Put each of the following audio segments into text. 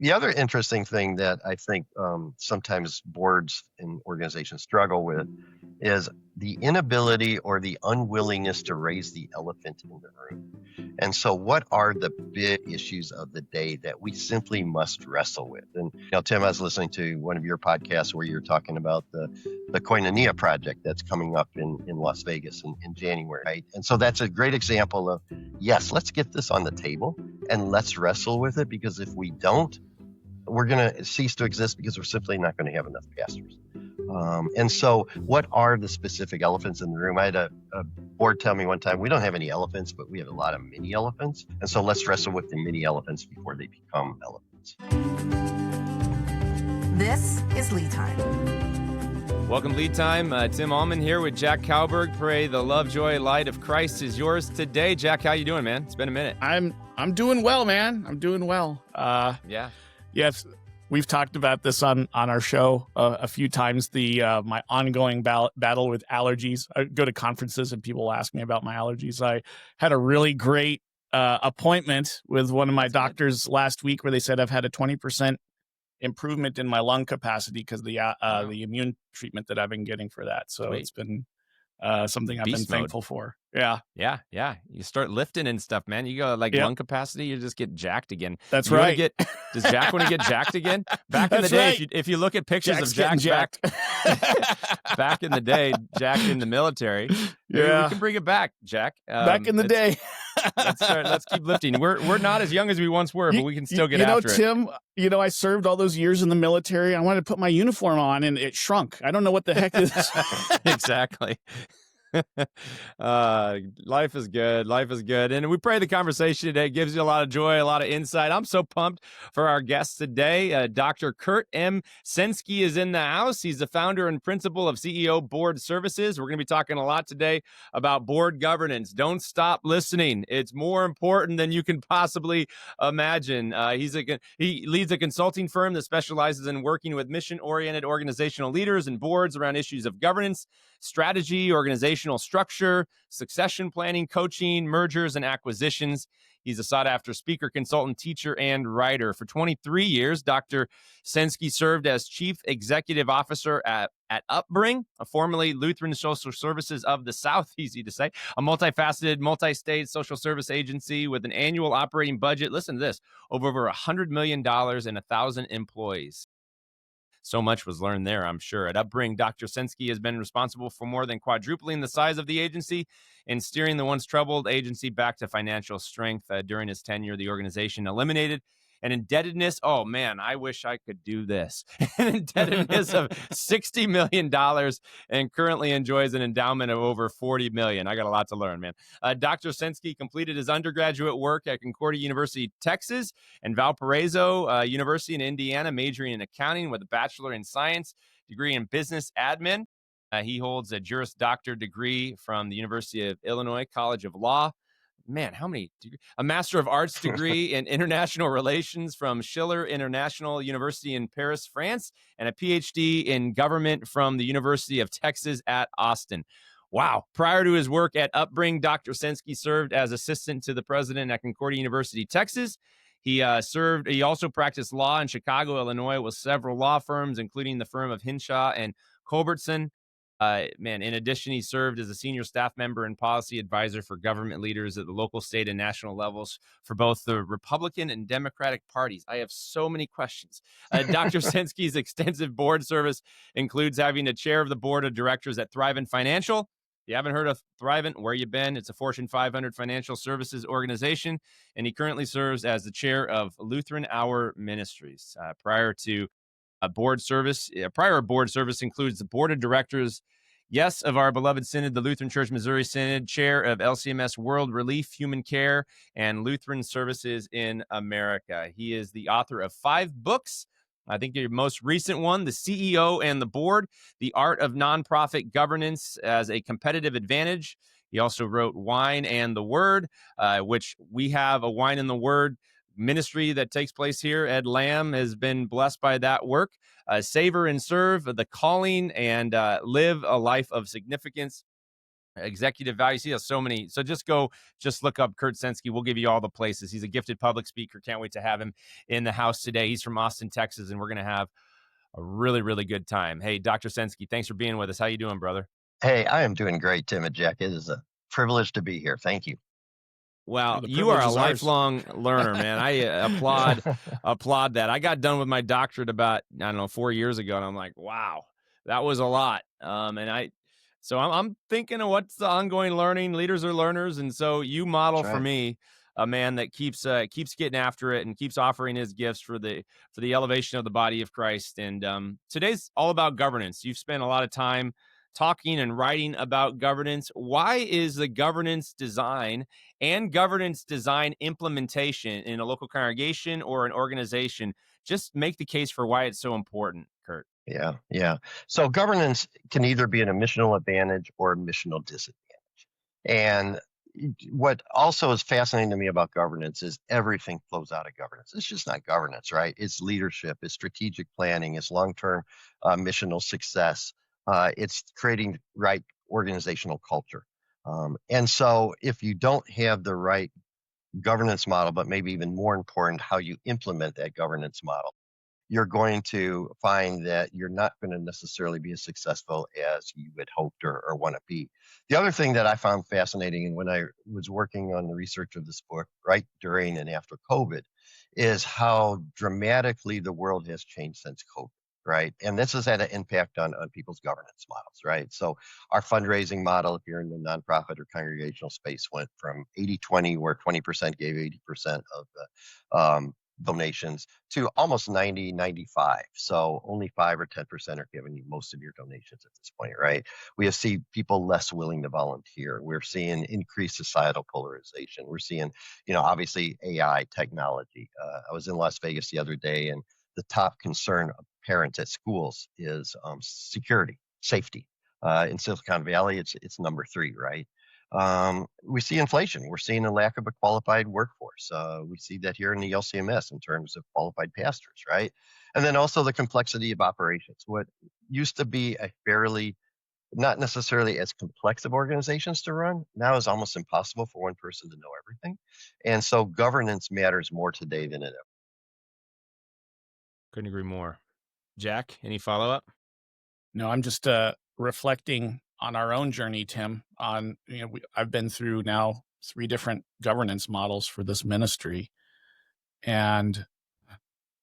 The other interesting thing that I think sometimes boards and organizations struggle with is the inability or the unwillingness to raise the elephant in the room. And so, what are the big issues of the day that we simply must wrestle with? And Tim, I was listening to one of your podcasts where you're talking about the Koinonia project that's coming up in Las Vegas in January, right? And so that's a great example of, yes, let's get this on the table and let's wrestle with it, because if we don't, we're going to cease to exist because we're simply not going to have enough pastors. And so what are the specific elephants in the room? I had a board tell me one time, we don't have any elephants, but we have a lot of mini elephants. And so let's wrestle with the mini elephants before they become elephants. This is Lead Time. Welcome, Lead Time. Tim Ahlman here with Jack Kalleberg. Pray the love, joy, light of Christ is yours today. Jack, how you doing, man? It's been a minute. I'm doing well, man. I'm doing well. Yeah. Yes, we've talked about this on our show a few times. My ongoing battle with allergies. I go to conferences and people ask me about my allergies. I had a really great appointment with one of my doctors last week where they said I've had a 20% improvement in my lung capacity because the immune treatment that I've been getting for that. So It's been something I've been thankful for. Yeah. You start lifting and stuff, man. You go lung capacity, you just get jacked again. That's right. Does Jack want to get jacked again? Back in the day, if you look at pictures of Jack back in the day, Jack in the military, we can bring it back, Jack. Back in the day. Let's keep lifting. We're not as young as we once were, but we can still get after Tim, it. I served all those years in the military. I wanted to put my uniform on and it shrunk. I don't know what the heck is. Exactly. Life is good. And we pray the conversation today gives you a lot of joy, a lot of insight. I'm so pumped for our guest today. Dr. Kurt M. Senske is in the house. He's the founder and principal of CEO Board Services. We're going to be talking a lot today about board governance. Don't stop listening. It's more important than you can possibly imagine. He leads a consulting firm that specializes in working with mission-oriented organizational leaders and boards around issues of governance, strategy, organizational structure, succession planning, coaching, mergers, and acquisitions. He's a sought-after speaker, consultant, teacher, and writer. For 23 years, Dr. Senske served as Chief Executive Officer at Upbring, a formerly Lutheran Social Services of the South, easy to say, a multifaceted, multi-state social service agency with an annual operating budget, listen to this, of over $100 million and 1,000 employees. So much was learned there, I'm sure. At Upbring, Dr. Senske has been responsible for more than quadrupling the size of the agency and steering the once troubled agency back to financial strength. During his tenure, the organization eliminated an indebtedness. Oh, man, I wish I could do this. An indebtedness of $60 million and currently enjoys an endowment of over $40 million. I got a lot to learn, man. Dr. Senske completed his undergraduate work at Concordia University, Texas, and Valparaiso University in Indiana, majoring in accounting with a bachelor in science, degree in business admin. He holds a Juris Doctor degree from the University of Illinois College of Law. Man, how many? A Master of Arts degree in International Relations from Schiller International University in Paris, France, and a PhD in government from the University of Texas at Austin. Wow. Prior to his work at Upbring, Dr. Senske served as assistant to the president at Concordia University, Texas. He also practiced law in Chicago, Illinois, with several law firms, including the firm of Hinshaw and Culbertson. In addition, he served as a senior staff member and policy advisor for government leaders at the local, state, and national levels for both the Republican and Democratic parties. I have so many questions. Dr. Senske's extensive board service includes having a chair of the board of directors at Thrivent Financial. If you haven't heard of Thrivent, where you been? It's a Fortune 500 financial services organization, and he currently serves as the chair of Lutheran Hour Ministries. Prior board service includes the board of directors, yes, of our beloved synod, the Lutheran Church Missouri Synod, chair of LCMS World Relief, Human Care, and Lutheran Services in America. He is the author of 5 books. I think your most recent one, The CEO and the Board, The Art of Nonprofit Governance as a Competitive Advantage. He also wrote Wine and the Word, which we have a Wine and the Word ministry that takes place here. Ed Lamb has been blessed by that work. Savor and Serve, The Calling, and Live a Life of Significance. executive values. He has so many. So just look up Kurt Senske. We'll give you all the places. He's a gifted public speaker. Can't wait to have him in the house today. He's from Austin, Texas, and we're going to have a really, really good time. Hey, Dr. Senske, thanks for being with us. How you doing, brother? Hey, I am doing great, Tim and Jack. It is a privilege to be here. Thank you. Well, you are a lifelong learner, man. I applaud that. I got done with my doctorate about, 4 years ago, and I'm like, wow, that was a lot. So I'm thinking of what's the ongoing learning. Leaders are learners, and so you model for me a man that keeps getting after it and keeps offering his gifts for the elevation of the body of Christ. And today's all about governance. You've spent a lot of time talking and writing about governance. Why is the governance design and governance design implementation in a local congregation or an organization? Just make the case for why it's so important, Kurt. Yeah. So governance can either be a missional advantage or a missional disadvantage. And what also is fascinating to me about governance is everything flows out of governance. It's just not governance, right? It's leadership, it's strategic planning, it's long-term missional success. It's creating right organizational culture. And so if you don't have the right governance model, but maybe even more important, how you implement that governance model, you're going to find that you're not going to necessarily be as successful as you had hoped or want to be. The other thing that I found fascinating, and when I was working on the research of this book right during and after COVID, is how dramatically the world has changed since COVID. Right. And this has had an impact on people's governance models. Right. So our fundraising model, if you're in the nonprofit or congregational space, went from 80-20, where 20% gave 80% of the donations, to almost 90-95. So only 5 or 10% are giving you most of your donations at this point. Right. We see people less willing to volunteer. We're seeing increased societal polarization. We're seeing, obviously AI technology. I was in Las Vegas the other day, and the top concern of parents at schools is security, safety. In Silicon Valley, it's number 3, right? We see inflation. We're seeing a lack of a qualified workforce. We see that here in the LCMS in terms of qualified pastors, right? And then also the complexity of operations. What used to be a fairly, not necessarily as complex of organizations to run, now is almost impossible for one person to know everything. And so governance matters more today than it ever. Couldn't agree more. Jack, any follow-up? No, I'm just reflecting on our own journey, Tim. I've been through now 3 different governance models for this ministry, and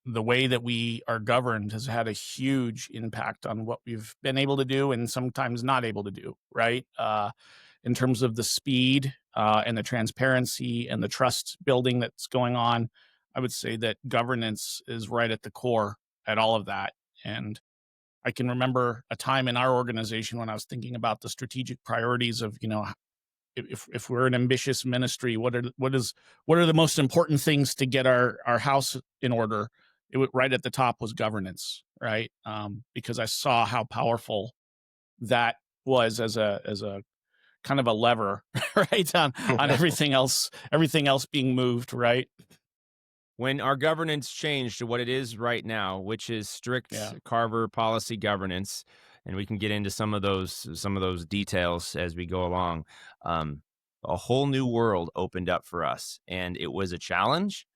the way that we are governed has had a huge impact on what we've been able to do and sometimes not able to do, right? In terms of the speed and the transparency and the trust building that's going on, I would say that governance is right at the core at all of that. And I can remember a time in our organization when I was thinking about the strategic priorities of, if we're an ambitious ministry, what are the most important things to get our house in order? Right at the top was governance, right? Because I saw how powerful that was as a kind of a lever, right, on everything else being moved, right? When our governance changed to what it is right now, which is strict Carver policy governance, and we can get into some of those details as we go along, a whole new world opened up for us, and it was a challenge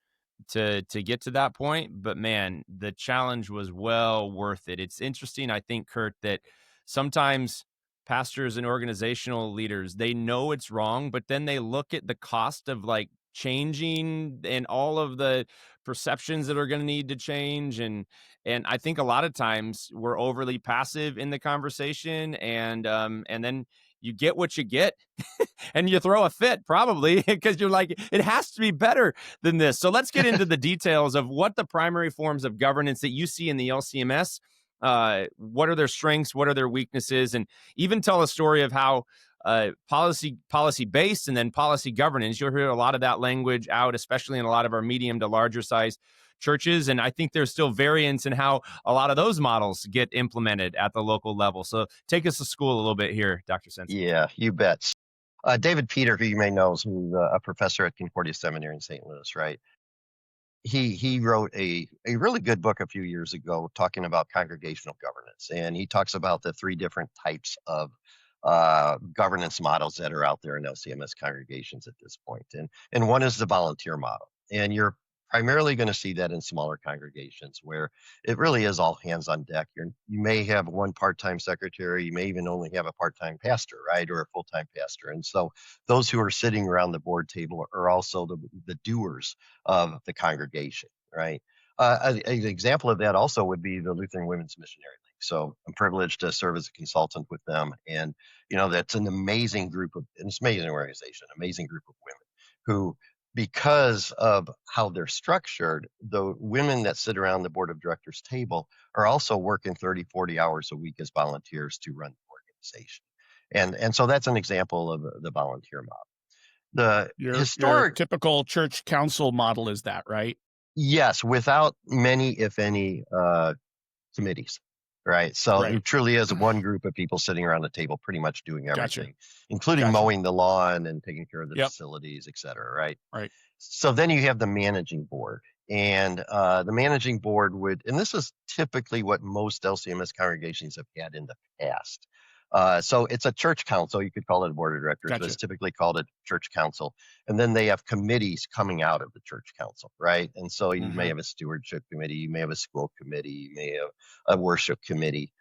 to get to that point. But man, the challenge was well worth it. It's interesting, I think, Kurt, that sometimes pastors and organizational leaders, they know it's wrong, but then they look at the cost of changing and all of the perceptions that are going to need to change, and I think a lot of times we're overly passive in the conversation, and then you get what you get and you throw a fit, probably, because you're like, it has to be better than this. So let's get into the details of what the primary forms of governance that you see in the LCMS, what are their strengths, what are their weaknesses, and even tell a story of how policy based and then policy governance. You'll hear a lot of that language out, especially in a lot of our medium to larger size churches. And I think there's still variance in how a lot of those models get implemented at the local level. So take us to school a little bit here, Dr. Senske. Yeah, you bet. David Peter, who you may know, is a professor at Concordia Seminary in St. Louis, right? He wrote a really good book a few years ago talking about congregational governance. And he talks about the 3 different types of governance models that are out there in LCMS congregations at this point. And one is the volunteer model. And you're primarily going to see that in smaller congregations where it really is all hands on deck. You may have one part-time secretary, you may even only have a part-time pastor, right, or a full-time pastor. And so those who are sitting around the board table are also the doers of the congregation, right? An example of that also would be the Lutheran Women's Missionary League. So I'm privileged to serve as a consultant with them, and that's an amazing group of, and it's an amazing organization, amazing group of women who, because of how they're structured, the women that sit around the board of directors table are also working 30, 40 hours a week as volunteers to run the organization. And so that's an example of the volunteer model. The your typical church council model is that, right? Yes, without many, if any, committees. Right. So it truly is one group of people sitting around the table pretty much doing everything, including mowing the lawn and taking care of the facilities, et cetera. Right. Right. So then you have the managing board, and the managing board would, and this is typically what most LCMS congregations have had in the past. So it's a church council. You could call it a board of directors, but it's typically called a church council. And then they have committees coming out of the church council, right? And so you may have a stewardship committee, you may have a school committee, you may have a worship committee.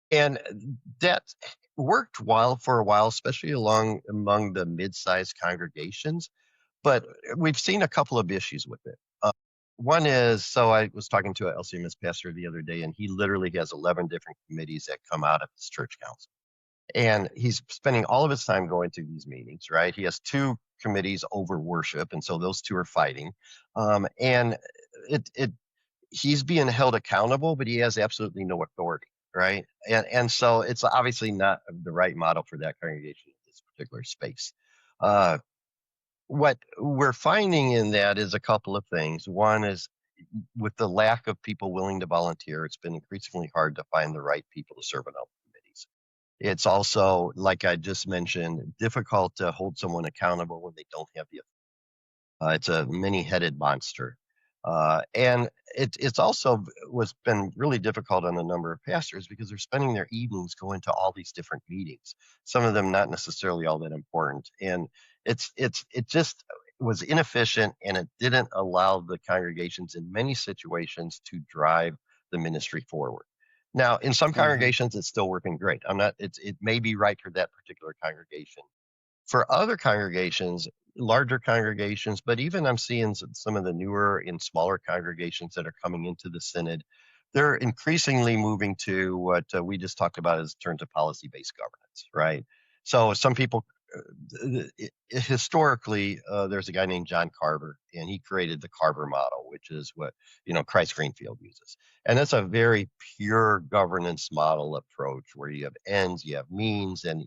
And that worked well for a while, especially among the mid-sized congregations. But we've seen a couple of issues with it. One is, so I was talking to an LCMS pastor the other day, and he literally has 11 different committees that come out of his church council. And he's spending all of his time going to these meetings, right? He has 2 committees over worship, and so those 2 are fighting. And he's being held accountable, but he has absolutely no authority, right? And so it's obviously not the right model for that congregation in this particular space. What we're finding in that is a couple of things. One is, with the lack of people willing to volunteer, it's been increasingly hard to find the right people to serve on all the committees. It's also, like I just mentioned, difficult to hold someone accountable when they don't have the authority. It's a many-headed monster. And it's also been really difficult on a number of pastors because they're spending their evenings going to all these different meetings, some of them not necessarily all that important. And it just was inefficient, and it didn't allow the congregations in many situations to drive the ministry forward. Now, in some congregations, it's still working great. It may be right for that particular congregation. For other congregations, larger congregations, but even I'm seeing some of the newer and smaller congregations that are coming into the synod, they're increasingly moving to what we just talked about in terms of policy-based governance, right? So some people, historically, there's a guy named John Carver, and he created the Carver model, which is what Christ Greenfield uses. And that's a very pure governance model approach where you have ends, you have means, and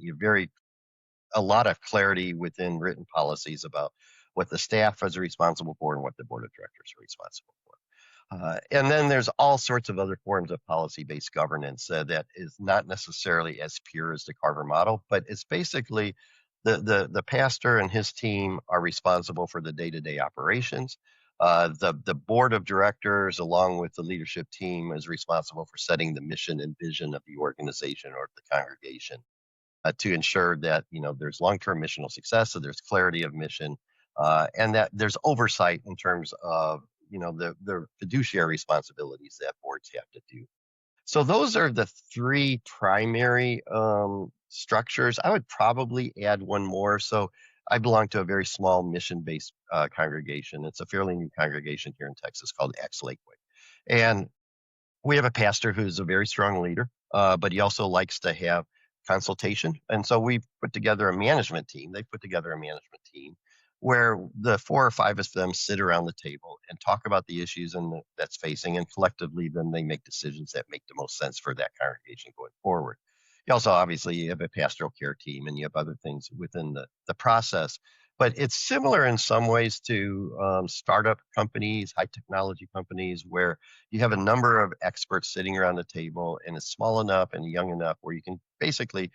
a lot of clarity within written policies about what the staff is responsible for and what the board of directors are responsible for. And then there's all sorts of other forms of policy-based governance that is not necessarily as pure as the Carver model, but it's basically the pastor and his team are responsible for the day-to-day operations. The board of directors, along with the leadership team, is responsible for setting the mission and vision of the organization or the congregation. To ensure that there's long-term missional success, so there's clarity of mission, and that there's oversight in terms of the fiduciary responsibilities that boards have to do. So those are the 3 primary structures. I would probably add one more. So I belong to a very small mission-based congregation. It's a fairly new congregation here in Texas called Axe Lakeway, and we have a pastor who's a very strong leader, but he also likes to have consultation. And so we put together a management team. They put together a management team where the 4 or 5 of them sit around the table and talk about the issues that's facing, and collectively then they make decisions that make the most sense for that congregation going forward. You also obviously have a pastoral care team, and you have other things within the process. But it's similar in some ways to startup companies, high technology companies, where you have a number of experts sitting around the table, and it's small enough and young enough where you can basically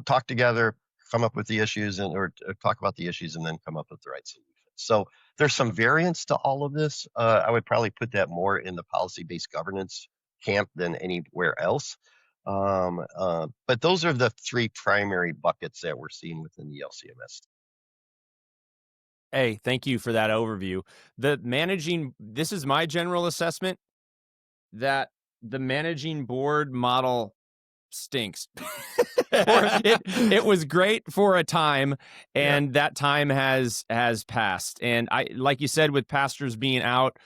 talk together, come up with the issues, or talk about the issues, and then come up with the right solution. So there's some variance to all of this. I would probably put that more in the policy-based governance camp than anywhere else. But those are the three primary buckets that we're seeing within the LCMS. Hey, thank you for that overview. This is my general assessment that the managing board model stinks. It was great for a time, and that time has passed. And I, like you said, with pastors being out,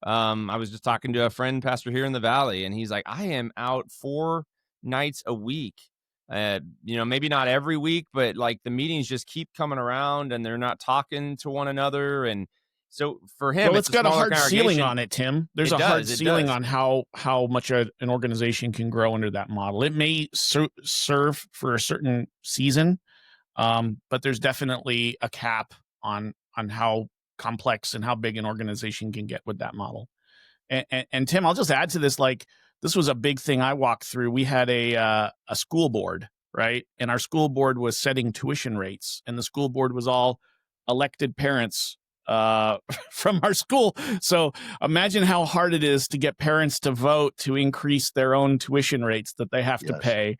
I was just talking to a friend pastor here in the Valley, and he's like, I am out 4 nights a week. Maybe not every week, but like the meetings just keep coming around and they're not talking to one another. And so for him, it's got a hard ceiling on it, Tim. There's a hard ceiling on how much an organization can grow under that model. It may serve for a certain season, but there's definitely a cap on how complex and how big an organization can get with that model. And Tim, I'll just add to this, like, this was a big thing I walked through. We had a school board, right? And our school board was setting tuition rates, and the school board was all elected parents from our school. So imagine how hard it is to get parents to vote to increase their own tuition rates that they have to pay.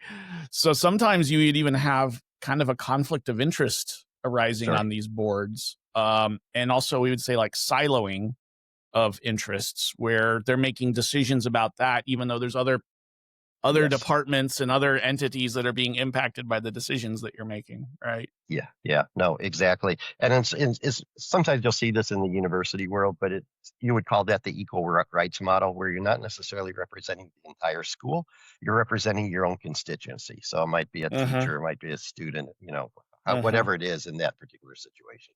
So sometimes you would even have kind of a conflict of interest arising on these boards. And also we would say like siloing of interests, where they're making decisions about that, even though there's other departments and other entities that are being impacted by the decisions that you're making, right? Yeah, no, exactly. And it's sometimes you'll see this in the university world, but you would call that the equal rights model, where you're not necessarily representing the entire school, you're representing your own constituency. So it might be a teacher, it might be a student, whatever it is in that particular situation.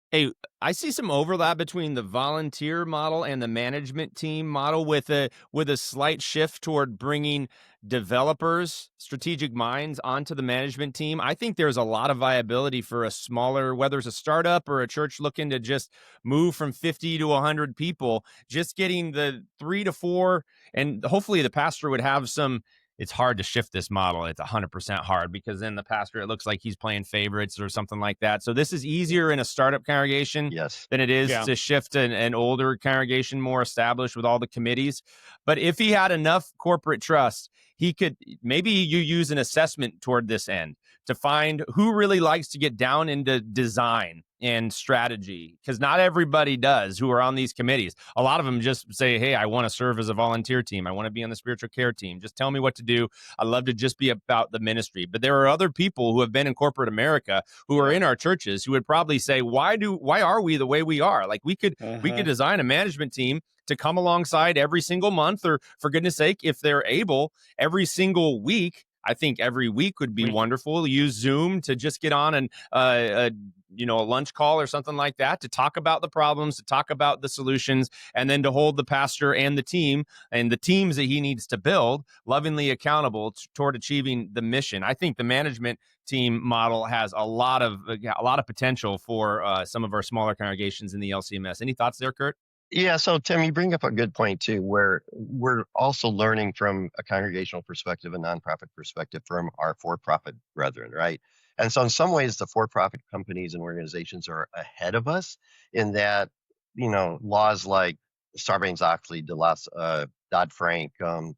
Hey, I see some overlap between the volunteer model and the management team model, with a slight shift toward bringing developers, strategic minds onto the management team. I think there's a lot of viability for a smaller, whether it's a startup or a church looking to just move from 50 to 100 people, just getting the 3 to 4, and hopefully the pastor would have some. It's hard to shift this model. It's 100% hard, because then the pastor, it looks like he's playing favorites or something like that. So this is easier in a startup congregation than it is to shift an older congregation, more established with all the committees. But if he had enough corporate trust, he could, maybe you use an assessment toward this end to find who really likes to get down into design and strategy, because not everybody does who are on these committees. A lot of them just say, hey, I want to serve as a volunteer team. I want to be on the spiritual care team. Just tell me what to do. I love to just be about the ministry. But there are other people who have been in corporate America who are in our churches who would probably say, why are we the way we are? Like we could design a management team to come alongside every single month, or for goodness sake, if they're able, every single week. I think every week would be wonderful. Use Zoom to just get on and a lunch call or something like that to talk about the problems, to talk about the solutions, and then to hold the pastor and the team and the teams that he needs to build lovingly accountable toward achieving the mission. I think the management team model has a lot of potential for some of our smaller congregations in the LCMS. Any thoughts there, Kurt? Yeah, so Tim, you bring up a good point too, where we're also learning from a congregational perspective, a nonprofit perspective from our for-profit brethren, right? And so in some ways, the for-profit companies and organizations are ahead of us in that, laws like Sarbanes-Oxley, Dodd-Frank,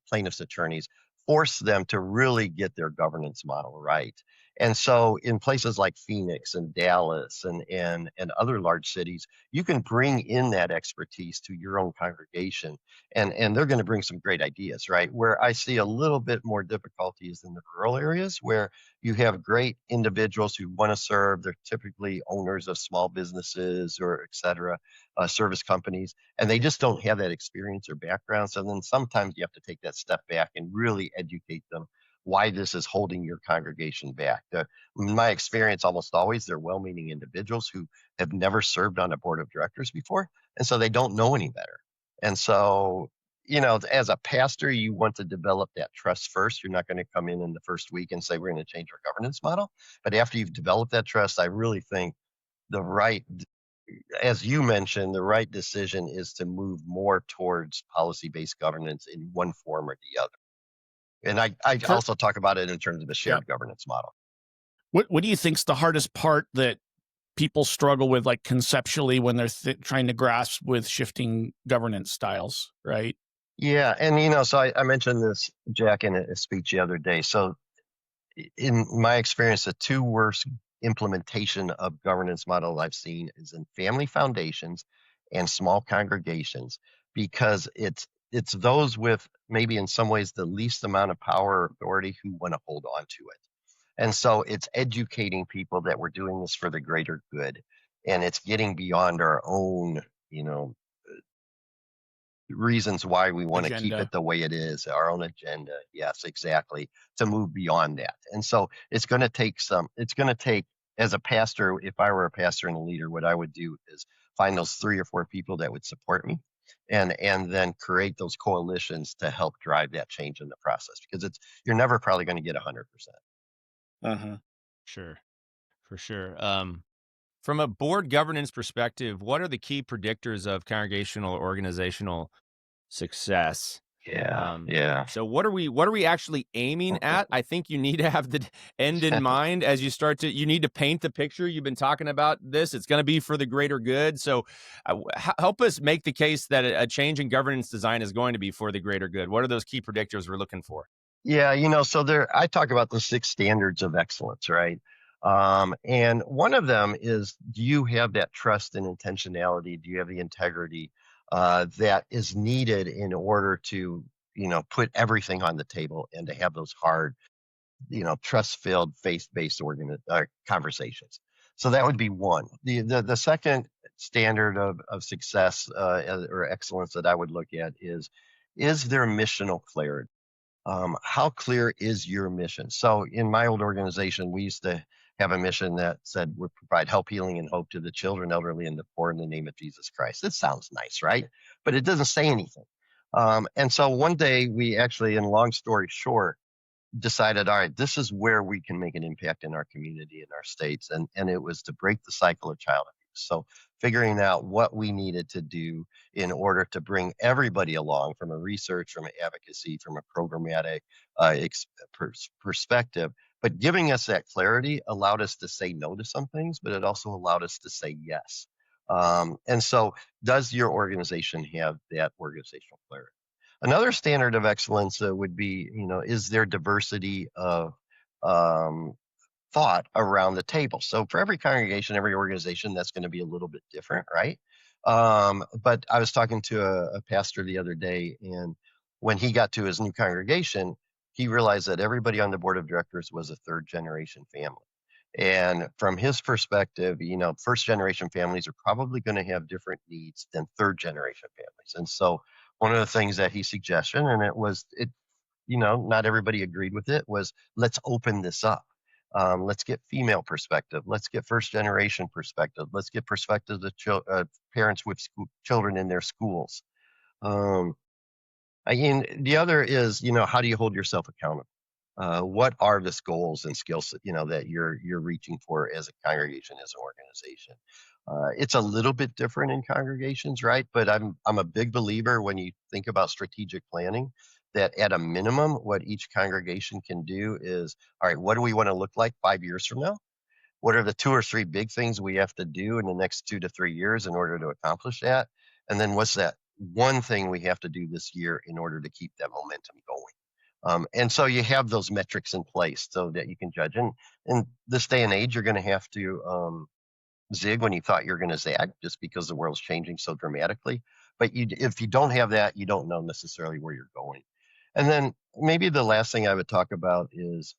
plaintiffs' attorneys force them to really get their governance model right. And so in places like Phoenix and Dallas and other large cities, you can bring in that expertise to your own congregation, and they're going to bring some great ideas, right? Where I see a little bit more difficulties in the rural areas, where you have great individuals who want to serve. They're typically owners of small businesses or et cetera, service companies, and they just don't have that experience or background. So then sometimes you have to take that step back and really educate them why this is holding your congregation back. In my experience, almost always they're well-meaning individuals who have never served on a board of directors before, and so they don't know any better. And so, as a pastor, you want to develop that trust first. You're not going to come in the first week and say, we're going to change our governance model. But after you've developed that trust, I really think as you mentioned, the right decision is to move more towards policy-based governance in one form or the other. And I also talk about it in terms of a shared governance model. What do you think's the hardest part that people struggle with, like conceptually, when they're trying to grasp with shifting governance styles, right? Yeah, and so I mentioned this, Jack, in a speech the other day. So in my experience, the two worst implementation of governance model I've seen is in family foundations and small congregations, because it's those with maybe in some ways the least amount of power or authority who want to hold on to it. And so it's educating people that we're doing this for the greater good, and it's getting beyond our own, you know, reasons why we want to keep Agenda. it the way it is, our own agenda. Yes, exactly. To move beyond that. And so it's going to take as a pastor, if I were a pastor and a leader, what I would do is find those 3 or 4 people that would support me, and then create those coalitions to help drive that change in the process, because you're never probably going to get 100%. Sure, for sure. From a board governance perspective, what are the key predictors of congregational or organizational success? Yeah. So what are we actually aiming at? I think you need to have the end in mind as you need to paint the picture. You've been talking about this. It's going to be for the greater good. So help us make the case that a change in governance design is going to be for the greater good. What are those key predictors we're looking for? Yeah, so I talk about the 6 standards of excellence, right? And one of them is, do you have that trust and intentionality? Do you have the integrity that is needed in order to, put everything on the table and to have those hard, trust-filled, faith-based conversations? So that would be one. The second standard of success or excellence that I would look at is there missional clarity? How clear is your mission? So in my old organization, we used to have a mission that said we provide help, healing, and hope to the children, elderly, and the poor in the name of Jesus Christ. It sounds nice, right? But it doesn't say anything. And so one day we actually, in long story short, decided, all right, this is where we can make an impact in our community, in our states. And it was to break the cycle of child abuse. So figuring out what we needed to do in order to bring everybody along from a research, from an advocacy, from a programmatic perspective. But giving us that clarity allowed us to say no to some things, but it also allowed us to say yes. And so does your organization have that organizational clarity? Another standard of excellence would be, is there diversity of um, thought around the table? So for every congregation, every organization, that's going to be a little bit different, right? But I was talking to a pastor the other day, and when he got to his new congregation, he realized that everybody on the board of directors was a 3rd-generation family. And from his perspective, first generation families are probably going to have different needs than 3rd-generation families. And so one of the things that he suggested, and not everybody agreed with it, was let's open this up. Let's get female perspective. Let's get 1st-generation perspective. Let's get perspective of parents with children in their schools. The other is, how do you hold yourself accountable? What are the goals and skills that you're reaching for as a congregation, as an organization? It's a little bit different in congregations, right? But I'm a big believer, when you think about strategic planning, that at a minimum, what each congregation can do is, all right, what do we want to look like 5 years from now? What are the 2 or 3 big things we have to do in the next 2 to 3 years in order to accomplish that? And then what's that one thing we have to do this year in order to keep that momentum going? And so you have those metrics in place so that you can judge. And in this day and age, you're going to have to zig when you thought you were going to zag, just because the world's changing so dramatically. But if you don't have that, you don't know necessarily where you're going. And then maybe the last thing I would talk about is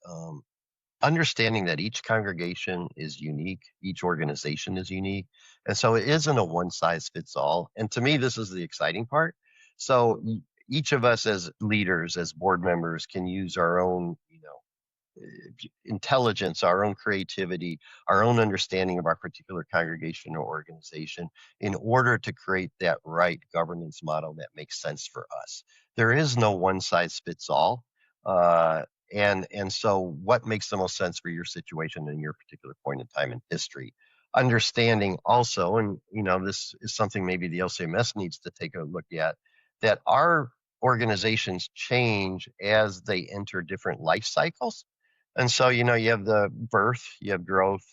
understanding that each congregation is unique, each organization is unique. And so it isn't a one size fits all. And to me, this is the exciting part. So each of us as leaders, as board members, can use our own, intelligence, our own creativity, our own understanding of our particular congregation or organization in order to create that right governance model that makes sense for us. There is no one size fits all. And so what makes the most sense for your situation in your particular point in time in history? Understanding also, and this is something maybe the LCMS needs to take a look at, that our organizations change as they enter different life cycles. And so, you have the birth, you have growth,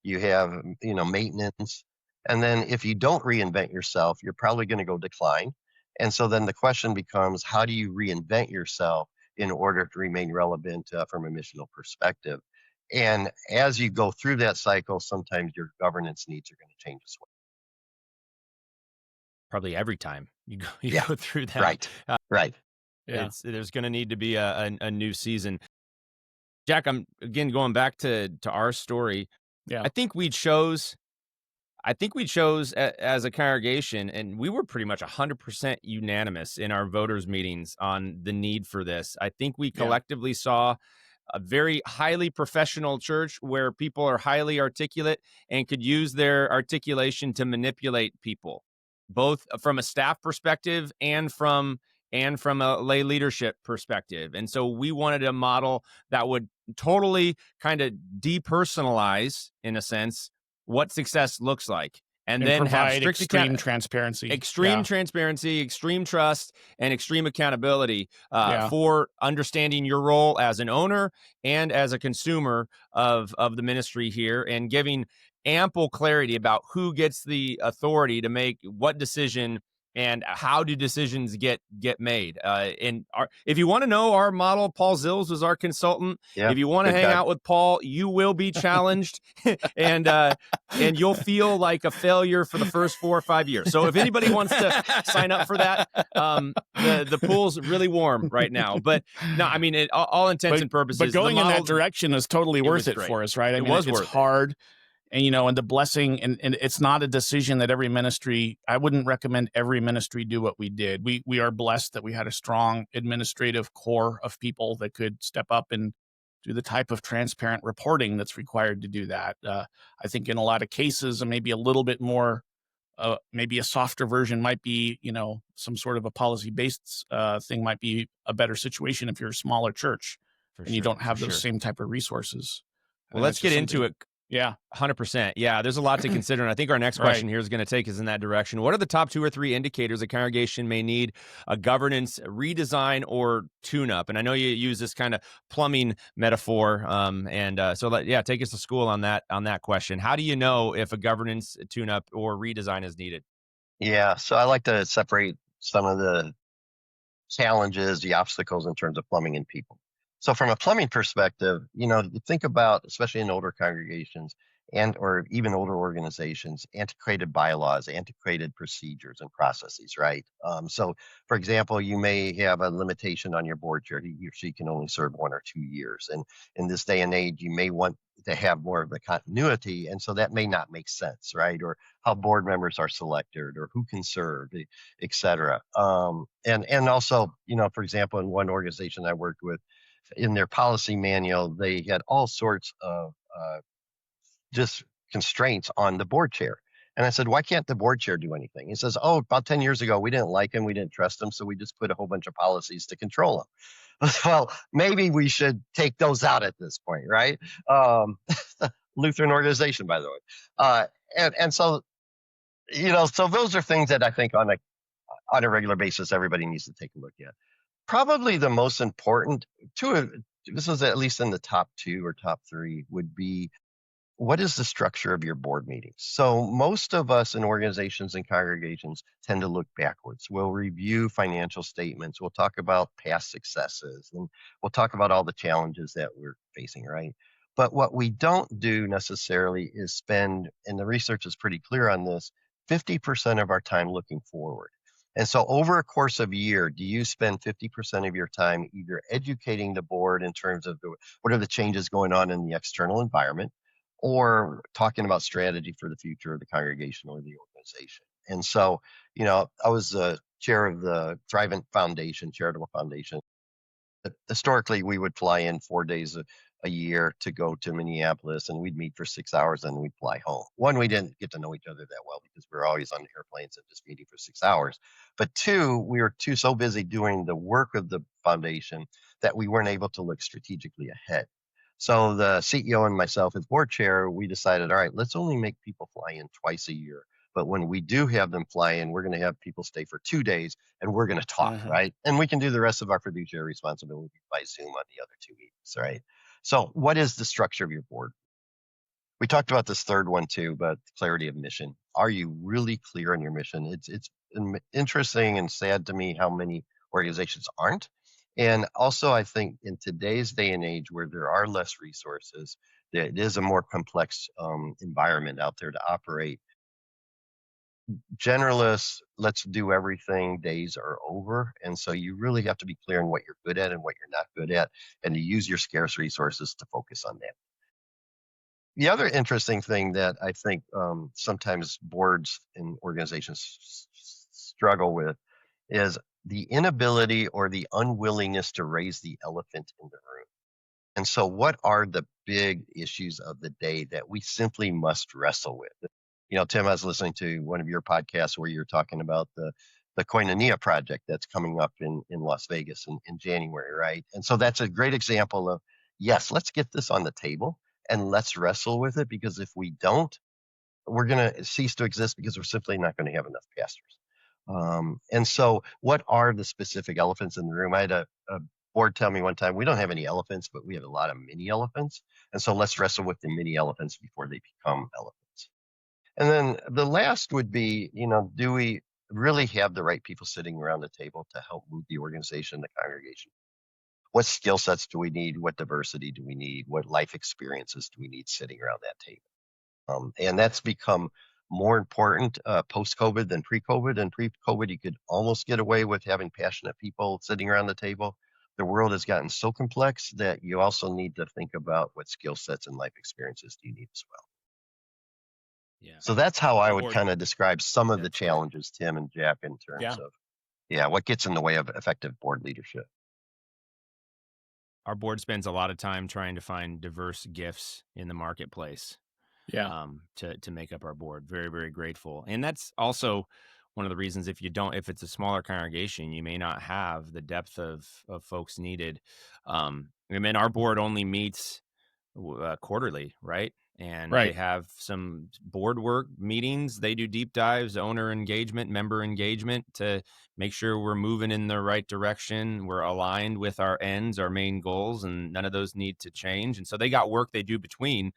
you have, maintenance. And then if you don't reinvent yourself, you're probably going to go decline. And so then the question becomes, how do you reinvent yourself in order to remain relevant from a missional perspective? And as you go through that cycle, sometimes your governance needs are going to change as well. Probably every time you Yeah, go through that. right, right. Yeah. There's going to need to be a new season. Jack, I'm again going back to our story. Yeah. I think we chose as a congregation, and we were pretty much 100% unanimous in our voters meetings on the need for this. I think we collectively saw a very highly professional church where people are highly articulate and could use their articulation to manipulate people, both from a staff perspective and from a lay leadership perspective. And so we wanted a model that would totally kind of depersonalize, in a sense, what success looks like, and then have provide strict extreme transparency, transparency, extreme trust, and extreme accountability Yeah. for understanding your role as an owner and as a consumer of the ministry here, and giving ample clarity about who gets the authority to make what decision and how do decisions get made. If you want to know our model, Paul Zills was our consultant. Yeah, if you want to good hang guy. out with Paul, you will be challenged, and you'll feel like a failure for the first 4 or 5 years. So if anybody wants to sign up for that, the pool's really warm right now. But no, I mean, all intents and purposes. But going in that direction is totally worth it for us, right? I mean, was it's worth hard. And, and the blessing, and it's not a decision that every ministry, I wouldn't recommend every ministry do what we did. We are blessed that we had a strong administrative core of people that could step up and do the type of transparent reporting that's required to do that. I think in a lot of cases, and maybe a little bit more, maybe a softer version might be, some sort of a policy-based thing might be a better situation if you're a smaller church and you don't have those same type of resources. Well, let's get into it. Yeah. 100%. Yeah, there's a lot to consider. And I think our next question here is going to take us in that direction. What are the top 2 or 3 indicators a congregation may need a governance redesign or tune-up? And I know you use this kind of plumbing metaphor. Take us to school on that question. How do you know if a governance tune-up or redesign is needed? Yeah, so I like to separate some of the challenges, the obstacles in terms of plumbing and people. So from a plumbing perspective, you think about, especially in older congregations or even older organizations, antiquated bylaws, antiquated procedures and processes, right? So for example, you may have a limitation on your board chair. He or she can only serve 1 or 2 years. And in this day and age, you may want to have more of a continuity. And so that may not make sense, right? Or how board members are selected or who can serve, et cetera. And also, for example, in one organization I worked with, in their policy manual, they had all sorts of just constraints on the board chair. And I said, why can't the board chair do anything? He says, about 10 years ago, we didn't like him. We didn't trust him. So we just put a whole bunch of policies to control him. Well, maybe we should take those out at this point, right? Lutheran organization, by the way. And so, so those are things that I think on a regular basis, everybody needs to take a look at. Probably the most important, this is at least in the top 2 or top 3, would be, what is the structure of your board meetings? So most of us in organizations and congregations tend to look backwards. We'll review financial statements. We'll talk about past successes, and we'll talk about all the challenges that we're facing, right? But what we don't do necessarily is spend, and the research is pretty clear on this, 50% of our time looking forward. And so over a course of a year, do you spend 50% of your time either educating the board in terms of what are the changes going on in the external environment, or talking about strategy for the future of the congregation or the organization? And so, I was the chair of the Thrivent Foundation, charitable foundation. Historically, we would fly in 4 days a year to go to Minneapolis, and we'd meet for 6 hours and we'd fly home. One, we didn't get to know each other that well because we were always on airplanes and just meeting for 6 hours. But 2, we were so busy doing the work of the foundation that we weren't able to look strategically ahead. So the CEO and myself as board chair, we decided, all right, let's only make people fly in twice a year. But when we do have them fly in, we're going to have people stay for 2 days and we're going to talk, right? And we can do the rest of our fiduciary responsibility by Zoom on the other 2 meetings, right? So what is the structure of your board? We talked about this third one too, but clarity of mission. Are you really clear on your mission? It's interesting and sad to me how many organizations aren't. And also, I think in today's day and age where there are less resources, that it is a more complex environment out there to operate. Generalists, let's do everything days are over. And so you really have to be clear on what you're good at and what you're not good at, and to use your scarce resources to focus on that. The other interesting thing that I think sometimes boards and organizations struggle with is the inability or the unwillingness to raise the elephant in the room. And so, what are the big issues of the day that we simply must wrestle with? Tim, I was listening to one of your podcasts where you're talking about the Koinonia project that's coming up in Las Vegas in January, right? And so that's a great example of, yes, let's get this on the table and let's wrestle with it, because if we don't, we're going to cease to exist because we're simply not going to have enough pastors. And so what are the specific elephants in the room? I had a board tell me one time, we don't have any elephants, but we have a lot of mini elephants. And so let's wrestle with the mini elephants before they become elephants. And then the last would be, do we really have the right people sitting around the table to help move the organization, the congregation? What skill sets do we need? What diversity do we need? What life experiences do we need sitting around that table? And that's become more important post-COVID than pre-COVID. And pre-COVID, you could almost get away with having passionate people sitting around the table. The world has gotten so complex that you also need to think about what skill sets and life experiences do you need as well. Yeah. So that's how I would kind of describe some of the challenges, Tim and Jack, in terms of what gets in the way of effective board leadership. Our board spends a lot of time trying to find diverse gifts in the marketplace. To make up our board. Very, very grateful. And that's also one of the reasons if it's a smaller congregation, you may not have the depth of folks needed. Our board only meets quarterly, right? And they have some board work meetings. They do deep dives, owner engagement, member engagement, to make sure we're moving in the right direction. We're aligned with our ends, our main goals, and none of those need to change. And so they got work they do between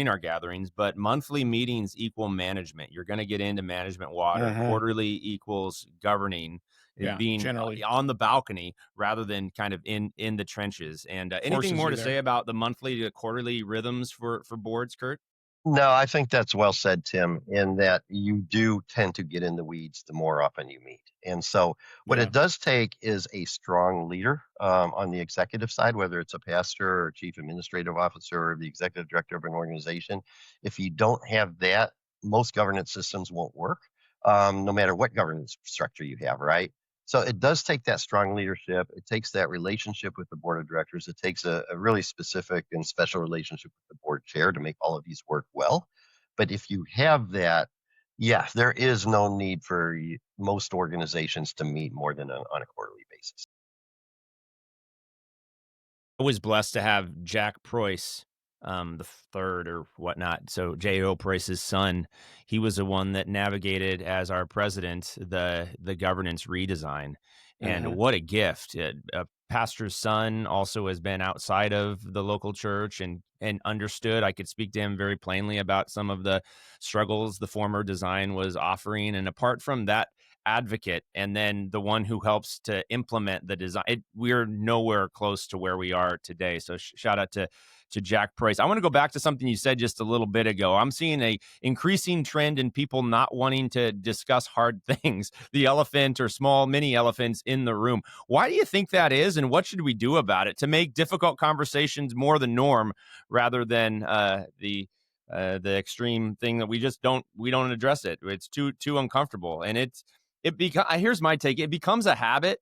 our gatherings, but monthly meetings equal management. You're going to get into management water. Quarterly equals governing, being generally on the balcony rather than kind of in the trenches. And anything more to say about the monthly to quarterly rhythms for boards, Kurt? No, I think that's well said, Tim, in that you do tend to get in the weeds the more often you meet. And so what it does take is a strong leader on the executive side, whether it's a pastor or chief administrative officer or the executive director of an organization. If you don't have that, most governance systems won't work, no matter what governance structure you have, right? So it does take that strong leadership. It takes that relationship with the board of directors. It takes a really specific and special relationship with the board chair to make all of these work well. But if you have that, there is no need for most organizations to meet more than on a quarterly basis. I was blessed to have Jack Preuss, the third or whatnot. So J.O. Preuss's son, he was the one that navigated as our president the governance redesign. And what a gift. A pastor's son also has been outside of the local church and understood. I could speak to him very plainly about some of the struggles the former design was offering. And apart from that advocate and then the one who helps to implement the design, we're nowhere close to where we are today. So shout out to Jack Preuss. I want to go back to something you said just a little bit ago. I'm seeing a increasing trend in people not wanting to discuss hard things, the elephant or small mini elephants in the room. Why do you think that is, and what should we do about it to make difficult conversations more the norm rather than the extreme thing that we don't address it? It's too uncomfortable, and here's my take. It becomes a habit,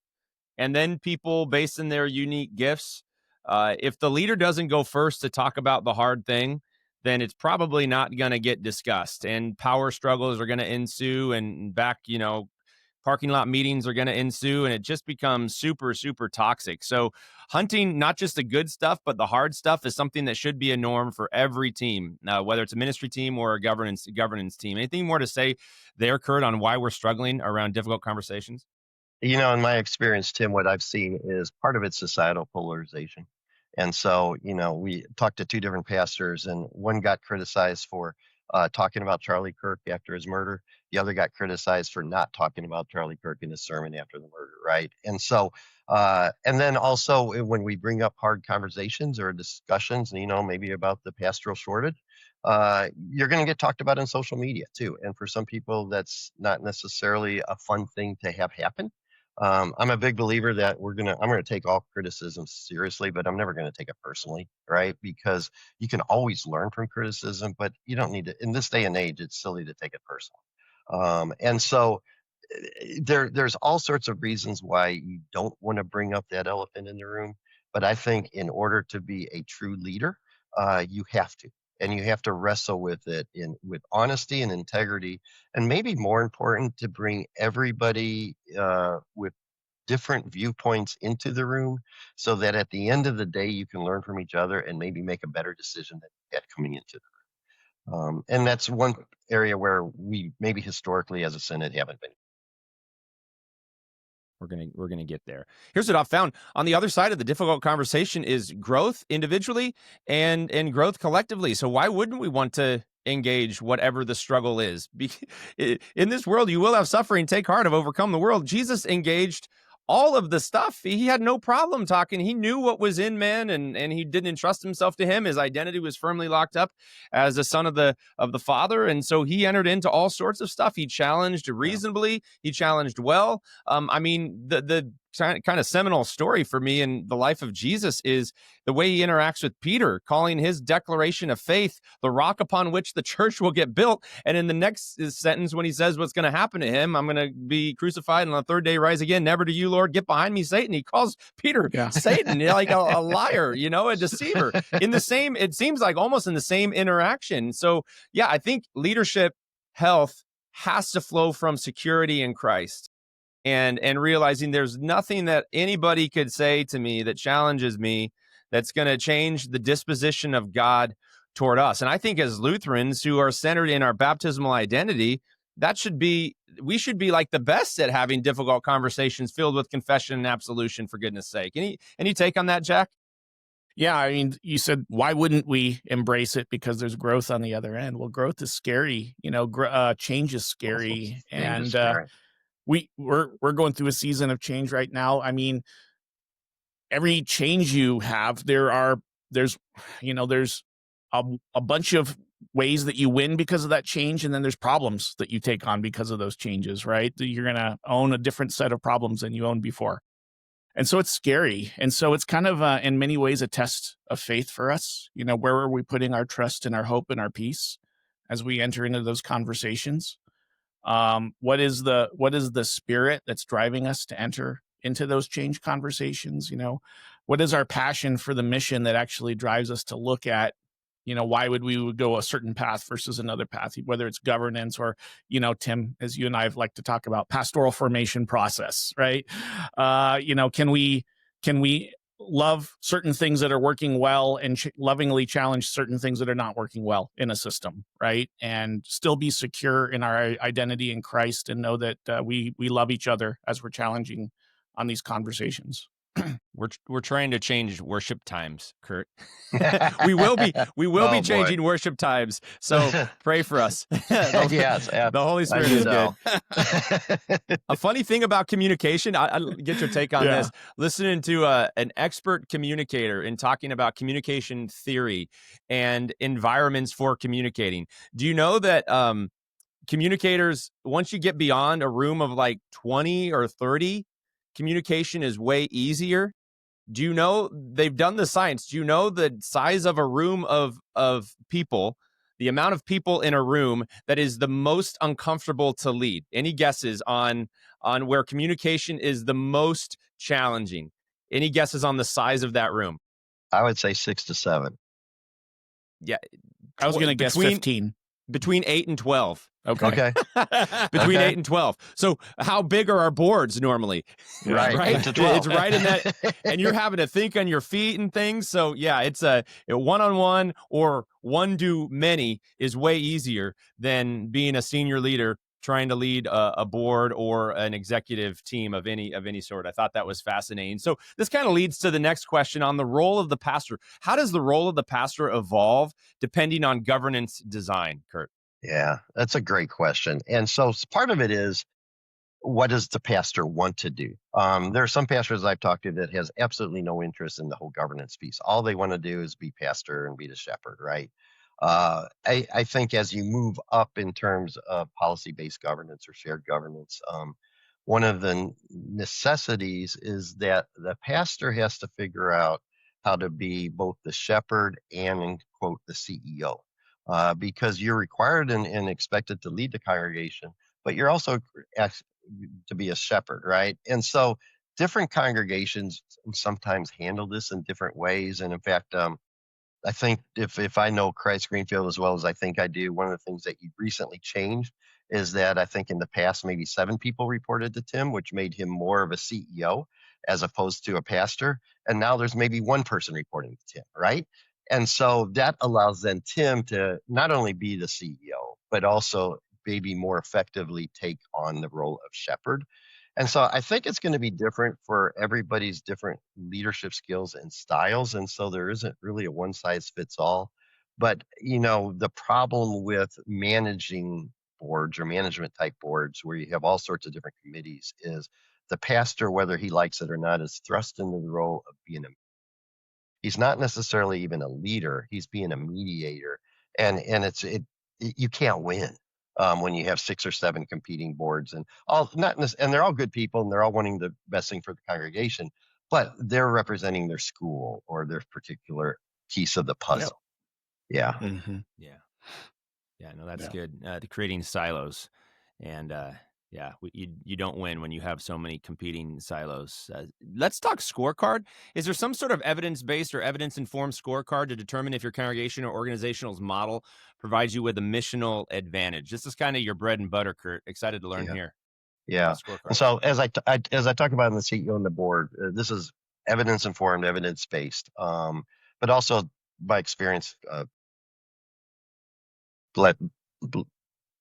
and then people, based on their unique gifts, if the leader doesn't go first to talk about the hard thing, then it's probably not going to get discussed, and power struggles are going to ensue, and parking lot meetings are going to ensue, and it just becomes super, super toxic. So hunting not just the good stuff, but the hard stuff is something that should be a norm for every team, whether it's a ministry team or a governance team. Anything more to say there, Kurt, on why we're struggling around difficult conversations? In my experience, Tim, what I've seen is part of it's societal polarization. And so, we talked to two different pastors, and one got criticized for talking about Charlie Kirk after his murder. The other got criticized for not talking about Charlie Kirk in his sermon after the murder, right? And so, and then also when we bring up hard conversations or discussions, maybe about the pastoral shortage, you're going to get talked about in social media too. And for some people, that's not necessarily a fun thing to have happen. I'm a big believer that I'm going to take all criticism seriously, but I'm never going to take it personally, right? Because you can always learn from criticism, but you don't need to, in this day and age, it's silly to take it personally. And so there's all sorts of reasons why you don't want to bring up that elephant in the room. But I think in order to be a true leader, you have to. And you have to wrestle with it with honesty and integrity, and maybe more important, to bring everybody with different viewpoints into the room, so that at the end of the day, you can learn from each other and maybe make a better decision than you had coming into the room. And that's one area where we maybe historically as a Synod haven't been. We're gonna get there. Here's what I've found on the other side of the difficult conversation is growth individually and growth collectively. So why wouldn't we want to engage whatever the struggle is? In this world, you will have suffering. Take heart, I've overcome the world. Jesus engaged all of the stuff. He had no problem talking. He knew what was in man, and he didn't entrust himself to him. His identity was firmly locked up as a son of the Father, and so he entered into all sorts of stuff. He challenged reasonably. He challenged well. I mean, the kind of seminal story for me in the life of Jesus is the way he interacts with Peter, calling his declaration of faith the rock upon which the church will get built. And in the next sentence, when he says what's going to happen to him, I'm going to be crucified and on the third day rise again. Never to you, Lord. Get behind me, Satan. He calls Peter Satan, like a liar, a deceiver. It seems like almost in the same interaction. So yeah, I think leadership health has to flow from security in Christ. And realizing there's nothing that anybody could say to me that challenges me that's going to change the disposition of God toward us. And I think as Lutherans who are centered in our baptismal identity, we should be like the best at having difficult conversations filled with confession and absolution, for goodness sake. Any take on that, Jack? Yeah, I mean, you said, why wouldn't we embrace it? Because there's growth on the other end. Well, growth is scary. Change is scary. We're going through a season of change right now. I mean, every change you have, there's a bunch of ways that you win because of that change, and then there's problems that you take on because of those changes, right? You're going to own a different set of problems than you owned before. And so it's scary. And so it's kind of, in many ways, a test of faith for us. Where are we putting our trust and our hope and our peace as we enter into those conversations? What is the spirit that's driving us to enter into those change conversations? What is our passion for the mission that actually drives us to look at, why would we go a certain path versus another path, whether it's governance or, Tim, as you and I have like to talk about, pastoral formation process, right? Can we love certain things that are working well and lovingly challenge certain things that are not working well in a system, right? And still be secure in our identity in Christ and know that we love each other as we're challenging on these conversations. We're trying to change worship times, Kurt. we will be changing worship times. So pray for us. Yes, the Holy Spirit is good. A funny thing about communication, I'll get your take on this. Listening to an expert communicator and talking about communication theory and environments for communicating. Do you know that communicators, once you get beyond a room of like 20 or 30, communication is way easier? Do you know, they've done the science, do you know the size of a room of people, the amount of people in a room that is the most uncomfortable to lead? Any guesses on where communication is the most challenging? Any guesses on the size of that room? I would say 6 to 7. Yeah. I was going to guess 15. Between 8 and 12. Okay. Between 8 and 12. So how big are our boards normally? Right. 8 to 12. It's right in that. And you're having to think on your feet and things. So yeah, it's a one-on-one or one to many is way easier than being a senior leader trying to lead a board or an executive team of any sort. I thought that was fascinating. So this kind of leads to the next question on the role of the pastor. How does the role of the pastor evolve depending on governance design, Kurt? Yeah, that's a great question. And so part of it is, what does the pastor want to do? There are some pastors I've talked to that has absolutely no interest in the whole governance piece. All they want to do is be pastor and be the shepherd, right? I think as you move up in terms of policy-based governance or shared governance, one of the necessities is that the pastor has to figure out how to be both the shepherd and, in quote, the CEO, because you're required and expected to lead the congregation, but you're also to be a shepherd, right? And so different congregations sometimes handle this in different ways. And in fact, I think if I know Christ Greenfield as well as I think I do, one of the things that he recently changed is that I think in the past maybe 7 people reported to Tim, which made him more of a CEO as opposed to a pastor. And now there's maybe 1 person reporting to Tim, right? And so that allows then Tim to not only be the CEO, but also maybe more effectively take on the role of shepherd. And so I think it's going to be different for everybody's different leadership skills and styles. And so there isn't really a one size fits all. But, the problem with managing boards or management type boards where you have all sorts of different committees is the pastor, whether he likes it or not, is thrust into the role of being he's not necessarily even a leader. He's being a mediator. And you can't win when you have 6 or 7 competing boards and and they're all good people and they're all wanting the best thing for the congregation, but they're representing their school or their particular piece of the puzzle. Yeah. Mm-hmm. Yeah, no, that's good. The creating silos, and you don't win when you have so many competing silos. Let's talk scorecard. Is there some sort of evidence-based or evidence-informed scorecard to determine if your congregation or organizational model provides you with a missional advantage? This is kind of your bread and butter, Kurt. Excited to learn here. Yeah. And so as I talk about in the CEO and the board, this is evidence-informed, evidence-based, but also by experience,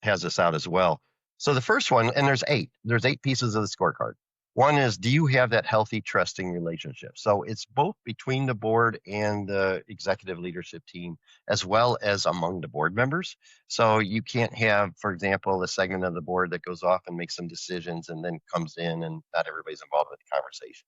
has this out as well. So the first one, and there's 8 pieces of the scorecard. One is, do you have that healthy, trusting relationship? So it's both between the board and the executive leadership team, as well as among the board members. So you can't have, for example, a segment of the board that goes off and makes some decisions and then comes in and not everybody's involved in the conversation.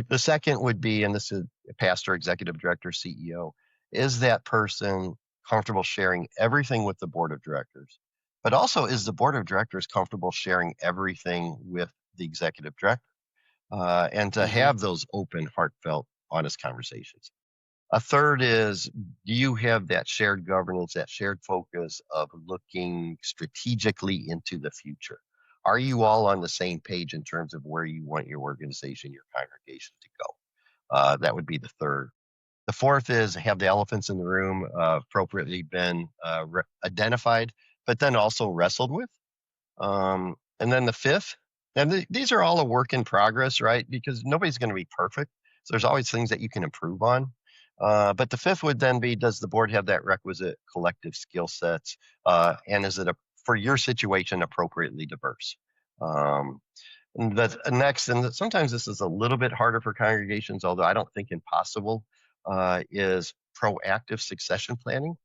The second would be, and this is pastor, executive director, CEO, is that person comfortable sharing everything with the board of directors? But also, is the board of directors comfortable sharing everything with the executive director? And to have those open, heartfelt, honest conversations. A third is, do you have that shared governance, that shared focus of looking strategically into the future? Are you all on the same page in terms of where you want your organization, your congregation to go? That would be the third. The fourth is, have the elephants in the room appropriately been identified, but then also wrestled with. And then the fifth, and these are all a work in progress, right? Because nobody's going to be perfect. So there's always things that you can improve on. But the fifth would then be, does the board have that requisite collective skill sets? And is it, for your situation, appropriately diverse? And the next, and sometimes this is a little bit harder for congregations, although I don't think impossible, is proactive succession planning.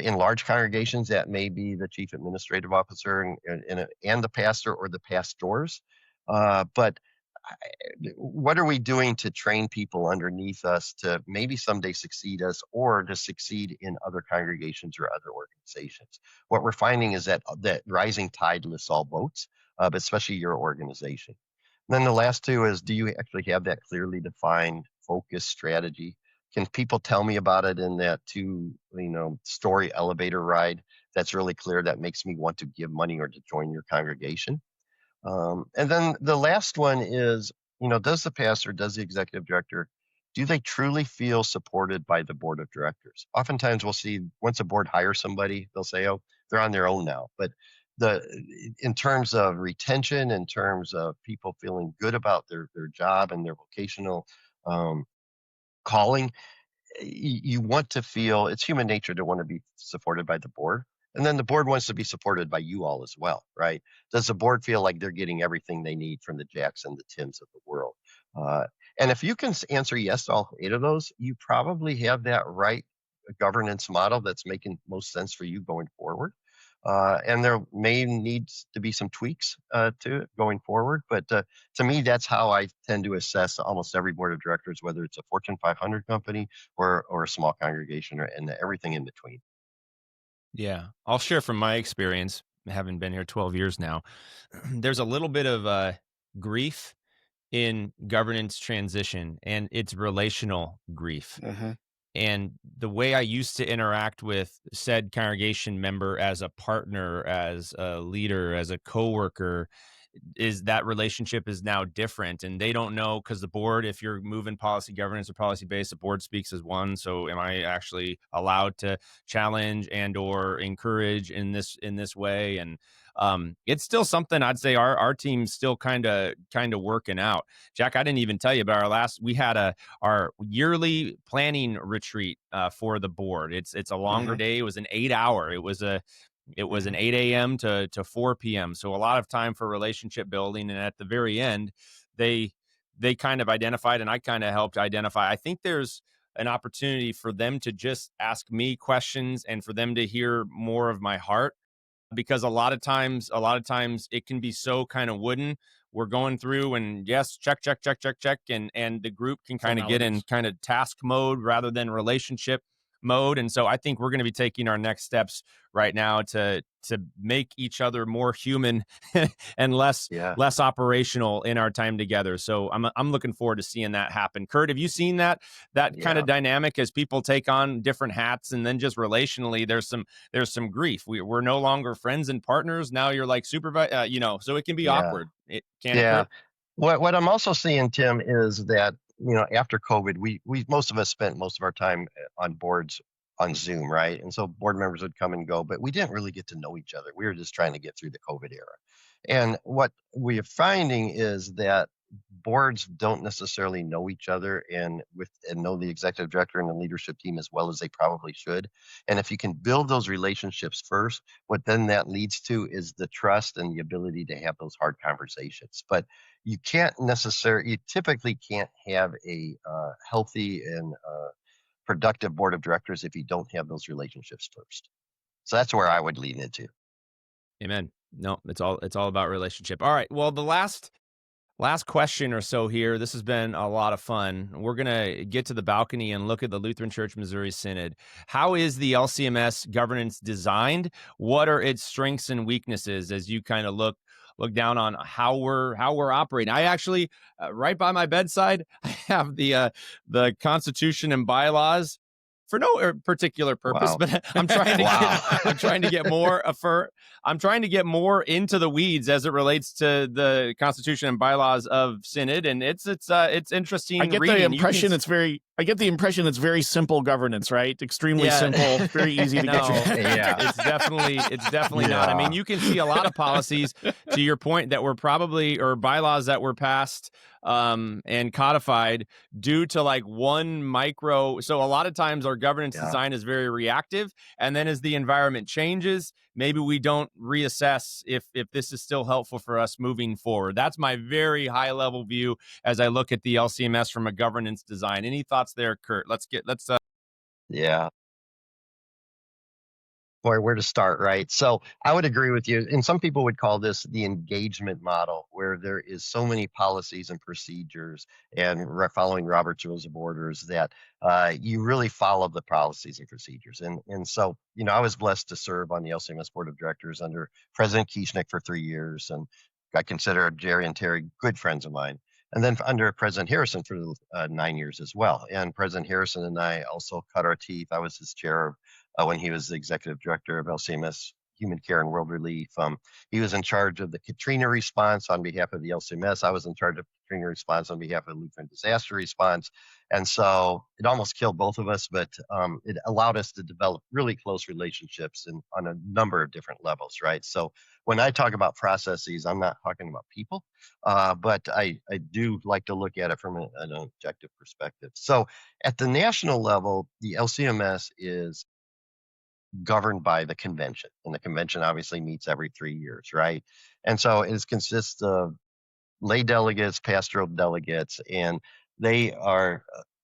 In large congregations, that may be the chief administrative officer and the pastor or the pastors. But what are we doing to train people underneath us to maybe someday succeed us or to succeed in other congregations or other organizations? What we're finding is that rising tide lifts all boats, but especially your organization. And then the last two is, do you actually have that clearly defined focus strategy? Can people tell me about it in that story elevator ride that's really clear, that makes me want to give money or to join your congregation? And then the last one is, does the pastor, does the executive director, do they truly feel supported by the board of directors? Oftentimes we'll see, once a board hires somebody, they'll say, oh, they're on their own now. But in terms of retention, in terms of people feeling good about their job and their vocational calling, you want to feel, it's human nature to want to be supported by the board. And then the board wants to be supported by you all as well, right? Does the board feel like they're getting everything they need from the Jacks and the Tims of the world? And if you can answer yes to all 8 of those, you probably have that right governance model that's making most sense for you going forward. And there may needs to be some tweaks to it going forward. But to me, that's how I tend to assess almost every board of directors, whether it's a Fortune 500 company or a small congregation and everything in between. Yeah, I'll share from my experience, having been here 12 years now. There's a little bit of grief in governance transition, and it's relational grief. Mm-hmm. And the way I used to interact with said congregation member as a partner, as a leader, as a coworker, is that relationship is now different, and they don't know, because the board, if you're moving policy governance or policy based, the board speaks as one. So am I actually allowed to challenge and or encourage in this way? And it's still something I'd say our team's still kind of working out. Jack, I didn't even tell you about we had our yearly planning retreat for the board. It's a longer day. It was an 8-hour. It was an 8 a.m. to 4 p.m. So a lot of time for relationship building. And at the very end, they kind of identified, and I kind of helped identify, I think there's an opportunity for them to just ask me questions and for them to hear more of my heart, because a lot of times it can be so kind of wooden. We're going through and yes, check. And the group can kind of get in kind of task mode rather than relationship mode. And so I think we're going to be taking our next steps right now to make each other more human and less operational in our time together. So I'm looking forward to seeing that happen. Kurt, have you seen that kind of dynamic as people take on different hats, and then just relationally there's some grief. We're no longer friends and partners. Now you're like supervisor, so it can be awkward. It can. Yeah. What I'm also seeing, Tim, is that after COVID, we most of us spent most of our time on boards on Zoom, right? And so board members would come and go, but we didn't really get to know each other. We were just trying to get through the COVID era. And what we are finding is that boards don't necessarily know each other and know the executive director and the leadership team as well as they probably should. And if you can build those relationships first, what then that leads to is the trust and the ability to have those hard conversations. But you typically can't have a healthy and productive board of directors if you don't have those relationships first. So that's where I would lean into. Amen. No, it's all about relationship. All right. Well, the last question or so here. This has been a lot of fun. We're going to get to the balcony and look at the Lutheran Church Missouri Synod. How is the LCMS governance designed? What are its strengths and weaknesses as you kind of look down on how we're operating? I actually, right by my bedside, I have the Constitution and bylaws for no particular purpose, but I'm trying to get more into the weeds as it relates to the Constitution and bylaws of Synod, and it's interesting. I get the impression it's very simple governance, right? Extremely simple, very easy to get your. It's definitely not. I mean, you can see a lot of policies, to your point, that were probably, or bylaws that were passed and codified due to like one micro. So a lot of times our governance design is very reactive, and then as the environment changes, maybe we don't reassess if this is still helpful for us moving forward. That's my very high level view as I look at the LCMS from a governance design. Any thoughts there, Kurt? Boy, where to start, right? So I would agree with you. And some people would call this the engagement model, where there is so many policies and procedures and following Robert's Rules of Orders that you really follow the policies and procedures. And so, I was blessed to serve on the LCMS Board of Directors under President Kieschnick for 3 years. And I consider Jerry and Terry good friends of mine. And then under President Harrison for 9 years as well. And President Harrison and I also cut our teeth. I was his chair when he was the executive director of LCMS Human Care and World Relief. He was in charge of the Katrina response on behalf of the LCMS. I was in charge of Katrina response on behalf of Lutheran disaster response. And so it almost killed both of us, but it allowed us to develop really close relationships on a number of different levels, right? So when I talk about processes, I'm not talking about people, but I do like to look at it from an objective perspective. So at the national level, the LCMS is governed by the convention, and the convention obviously meets every 3 years, right? And so it consists of lay delegates, pastoral delegates, and they are,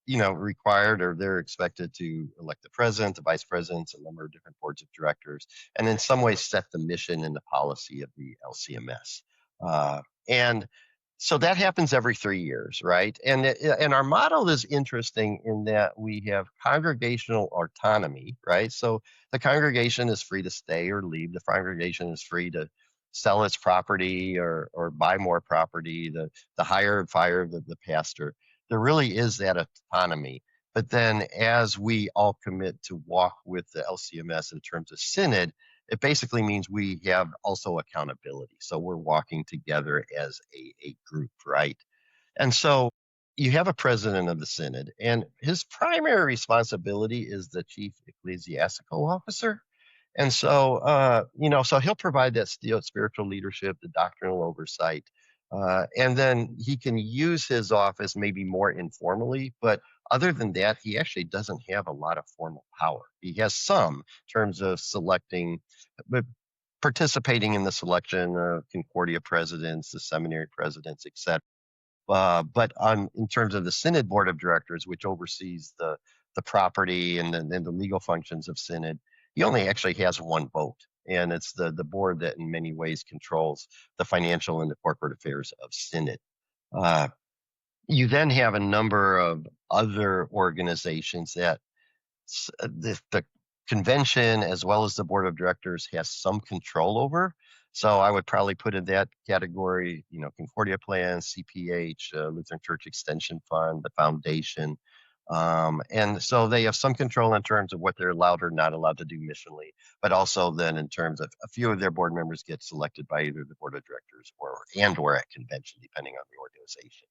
required, or they're expected to elect the president, the vice presidents, a number of different boards of directors, and in some ways set the mission and the policy of the LCMS. And so that happens every 3 years, right? And our model is interesting in that we have congregational autonomy, right? So the congregation is free to stay or leave. The congregation is free to sell its property or buy more property, the hire and fire the pastor. There really is that autonomy. But then as we all commit to walk with the LCMS in terms of synod, it basically means we have also accountability. So we're walking together as a group, right? And so you have a president of the synod, and his primary responsibility is the chief ecclesiastical officer. And so, so he'll provide that spiritual leadership, the doctrinal oversight, and then he can use his office maybe more informally. But other than that, he actually doesn't have a lot of formal power. He has some in terms of selecting, but participating in the selection of Concordia presidents, the seminary presidents, etc. But in terms of the synod board of directors, which oversees the property and the legal functions of synod, he only actually has one vote, and it's the board that in many ways controls the financial and the corporate affairs of synod. You then have a number of other organizations that the convention as well as the board of directors has some control over. So I would probably put in that category, Concordia Plan, CPH, Lutheran Church Extension Fund, the foundation. And so they have some control in terms of what they're allowed or not allowed to do missionally, but also then in terms of a few of their board members get selected by either the board of directors or at convention, depending on the organization.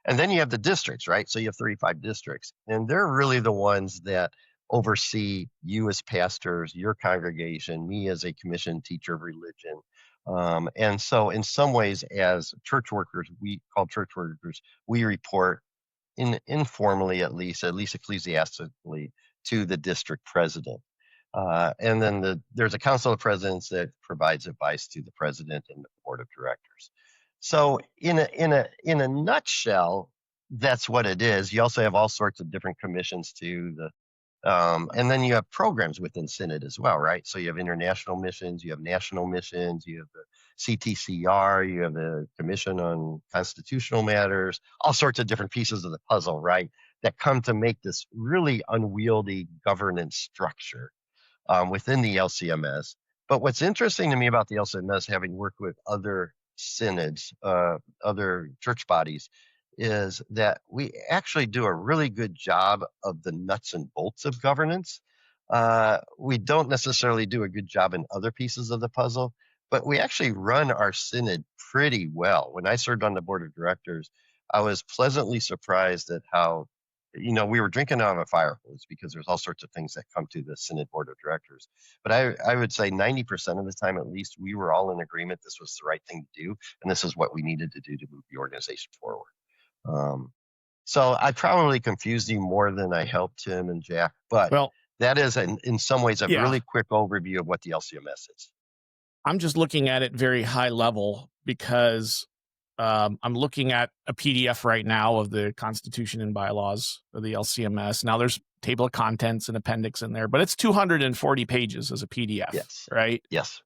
And then you have the districts, right? So you have 35 districts, and they're really the ones that oversee you as pastors, your congregation, me as a commissioned teacher of religion. And so in some ways, as church workers, we report informally, at least ecclesiastically, to the district president. And then there's a council of presidents that provides advice to the president and the board of directors. So in a nutshell, that's what it is. You also have all sorts of different commissions to and then you have programs within synod as well, right? So you have international missions, you have national missions, you have the CTCR, you have the Commission on Constitutional Matters, all sorts of different pieces of the puzzle, right, that come to make this really unwieldy governance structure within the LCMS. But what's interesting to me about the LCMS, having worked with other synods, other church bodies, is that we actually do a really good job of the nuts and bolts of governance. We don't necessarily do a good job in other pieces of the puzzle, but we actually run our synod pretty well. When I served on the board of directors, I was pleasantly surprised at how, we were drinking out of a fire hose because there's all sorts of things that come to the synod board of directors. But I would say 90% of the time, at least, we were all in agreement this was the right thing to do, and this is what we needed to do to move the organization forward. So I probably confused you more than I helped Tim and Jack, but that is in some ways a really quick overview of what the LCMS is. I'm just looking at it very high level because I'm looking at a PDF right now of the Constitution and bylaws of the LCMS. Now there's table of contents and appendix in there, but it's 240 pages as a PDF, right? Yes.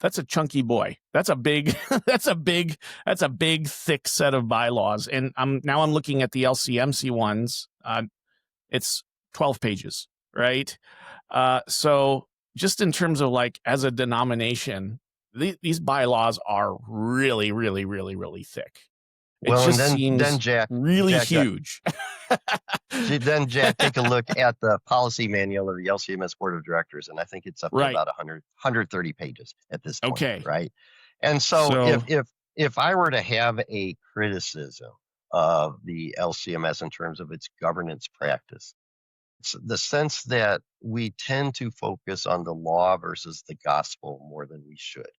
That's a chunky boy. That's a big, that's a big, thick set of bylaws. And I'm looking at the LCMC ones. It's 12 pages, right? So just in terms of like as a denomination, these bylaws are really, really, really, really thick. Seems Jack, really huge. Then Jack, take a look at the policy manual of the LCMS Board of Directors, and I think it's up to about 130 pages at this point, right? And so if I were to have a criticism of the LCMS in terms of its governance practice, it's the sense that we tend to focus on the law versus the gospel more than we should.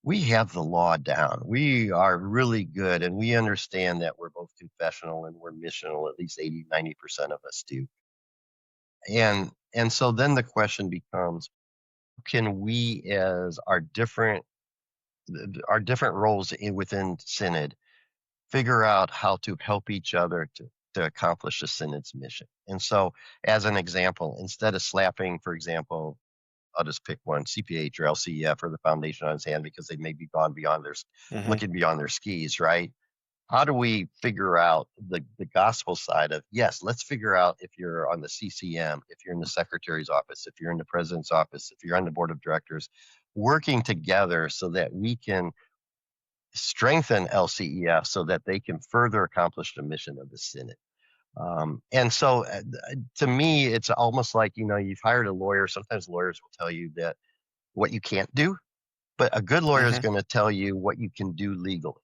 We have the law down. We are really good, and we understand that we're both confessional and we're missional, at least 80, 90% of us do. And so then the question becomes, can we, as our different roles within Synod, figure out how to help each other to accomplish the Synod's mission? And so, as an example, instead of slapping, for example, I'll just pick one, CPH or LCEF or the foundation on his hand because they may be gone beyond looking beyond their skis, right? How do we figure out the gospel side of, yes, let's figure out if you're on the CCM, if you're in the secretary's office, if you're in the president's office, if you're on the board of directors, working together so that we can strengthen LCEF so that they can further accomplish the mission of the Synod. And so to me, it's almost like, you've hired a lawyer. Sometimes lawyers will tell you that what you can't do, but a good lawyer is going to tell you what you can do legally.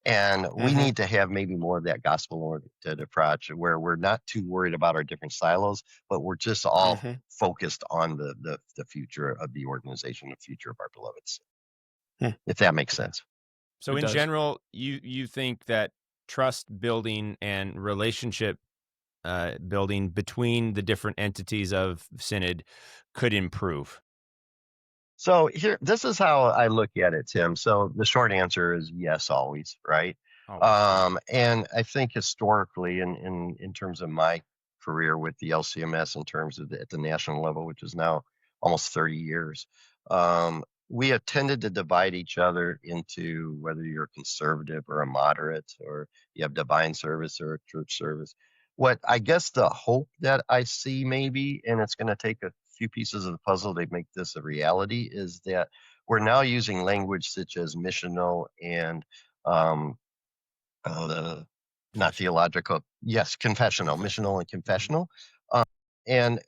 And we need to have maybe more of that gospel-oriented approach where we're not too worried about our different silos, but we're just all focused on the future of the organization, the future of our beloveds, if that makes sense. So It in does. general, you think that trust building and relationship building between the different entities of Synod could improve? So this is how I look at it, Tim. So the short answer is yes, always, right? And I think historically, in terms of my career with the LCMS, in terms of at the national level, which is now almost 30 years, we have tended to divide each other into whether you're a conservative or a moderate, or you have divine service or a church service. What I guess the hope that I see maybe, and it's going to take a few pieces of the puzzle to make this a reality, is that we're now using language such as missional and not theological, yes, confessional, missional and confessional. And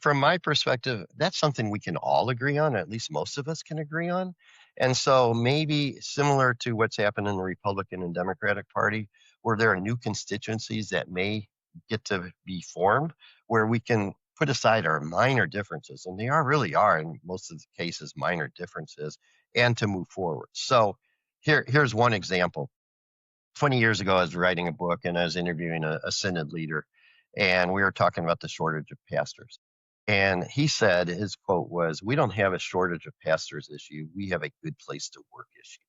from my perspective, that's something we can all agree on, or at least most of us can agree on. And so maybe similar to what's happened in the Republican and Democratic Party, where there are new constituencies that may get to be formed, where we can put aside our minor differences, and they really are in most of the cases minor differences, and to move forward. So here's one example. 20 years ago, I was writing a book and I was interviewing a Synod leader, and we were talking about the shortage of pastors. And he said, his quote was, "We don't have a shortage of pastors issue. We have a good place to work issue."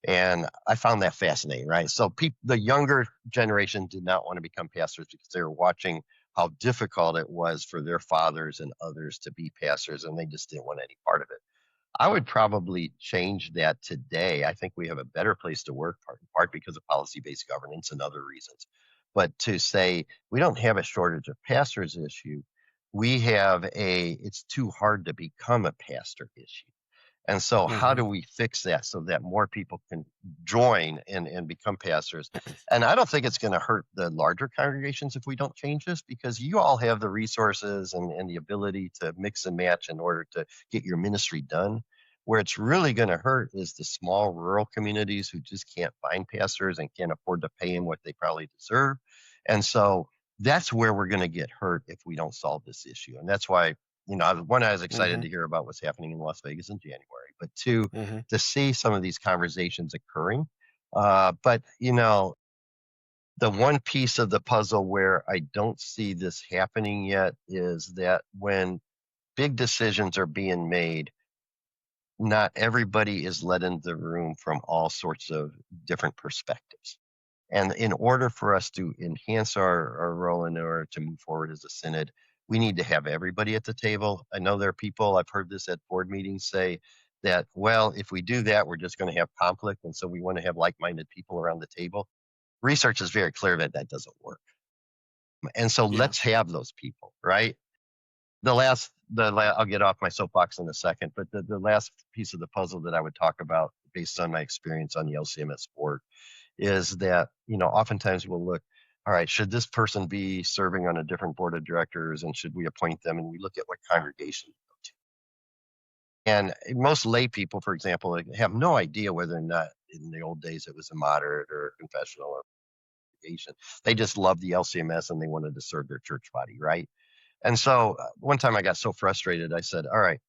And I found that fascinating, right? So the younger generation did not want to become pastors because they were watching how difficult it was for their fathers and others to be pastors, and they just didn't want any part of it. I would probably change that today. I think we have a better place to work, in part because of policy-based governance and other reasons. But to say we don't have a shortage of pastors issue, we have it's too hard to become a pastor issue. And so how do we fix that so that more people can join and become pastors? And I don't think it's going to hurt the larger congregations if we don't change this, because you all have the resources and the ability to mix and match in order to get your ministry done. Where it's really going to hurt is the small rural communities who just can't find pastors and can't afford to pay them what they probably deserve. And so that's where we're going to get hurt if we don't solve this issue. And that's why, one, I was excited to hear about what's happening in Las Vegas in January, but two, to see some of these conversations occurring. But, the one piece of the puzzle where I don't see this happening yet is that when big decisions are being made, not everybody is let into the room from all sorts of different perspectives. And in order for us to enhance our role, in order to move forward as a Synod, we need to have everybody at the table. I know there are people, I've heard this at board meetings, say that, well, if we do that, we're just going to have conflict. And so we want to have like-minded people around the table. Research is very clear that doesn't work. And so let's have those people, right? I'll get off my soapbox in a second, but the last piece of the puzzle that I would talk about based on my experience on the LCMS board is that, oftentimes we'll look, all right, should this person be serving on a different board of directors, and should we appoint them? And we look at what congregation they go to. And most lay people, for example, have no idea whether or not in the old days it was a moderate or a confessional or congregation. They just loved the LCMS and they wanted to serve their church body, right? And so one time I got so frustrated, I said, all right,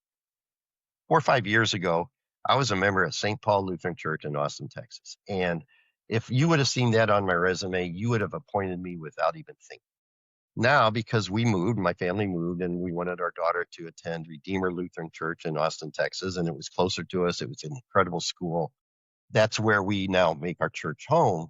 4 or 5 years ago, I was a member of St. Paul Lutheran Church in Austin, Texas. And if you would have seen that on my resume, you would have appointed me without even thinking. Now, because we moved, my family moved, and we wanted our daughter to attend Redeemer Lutheran Church in Austin, Texas, and it was closer to us. It was an incredible school. That's where we now make our church home.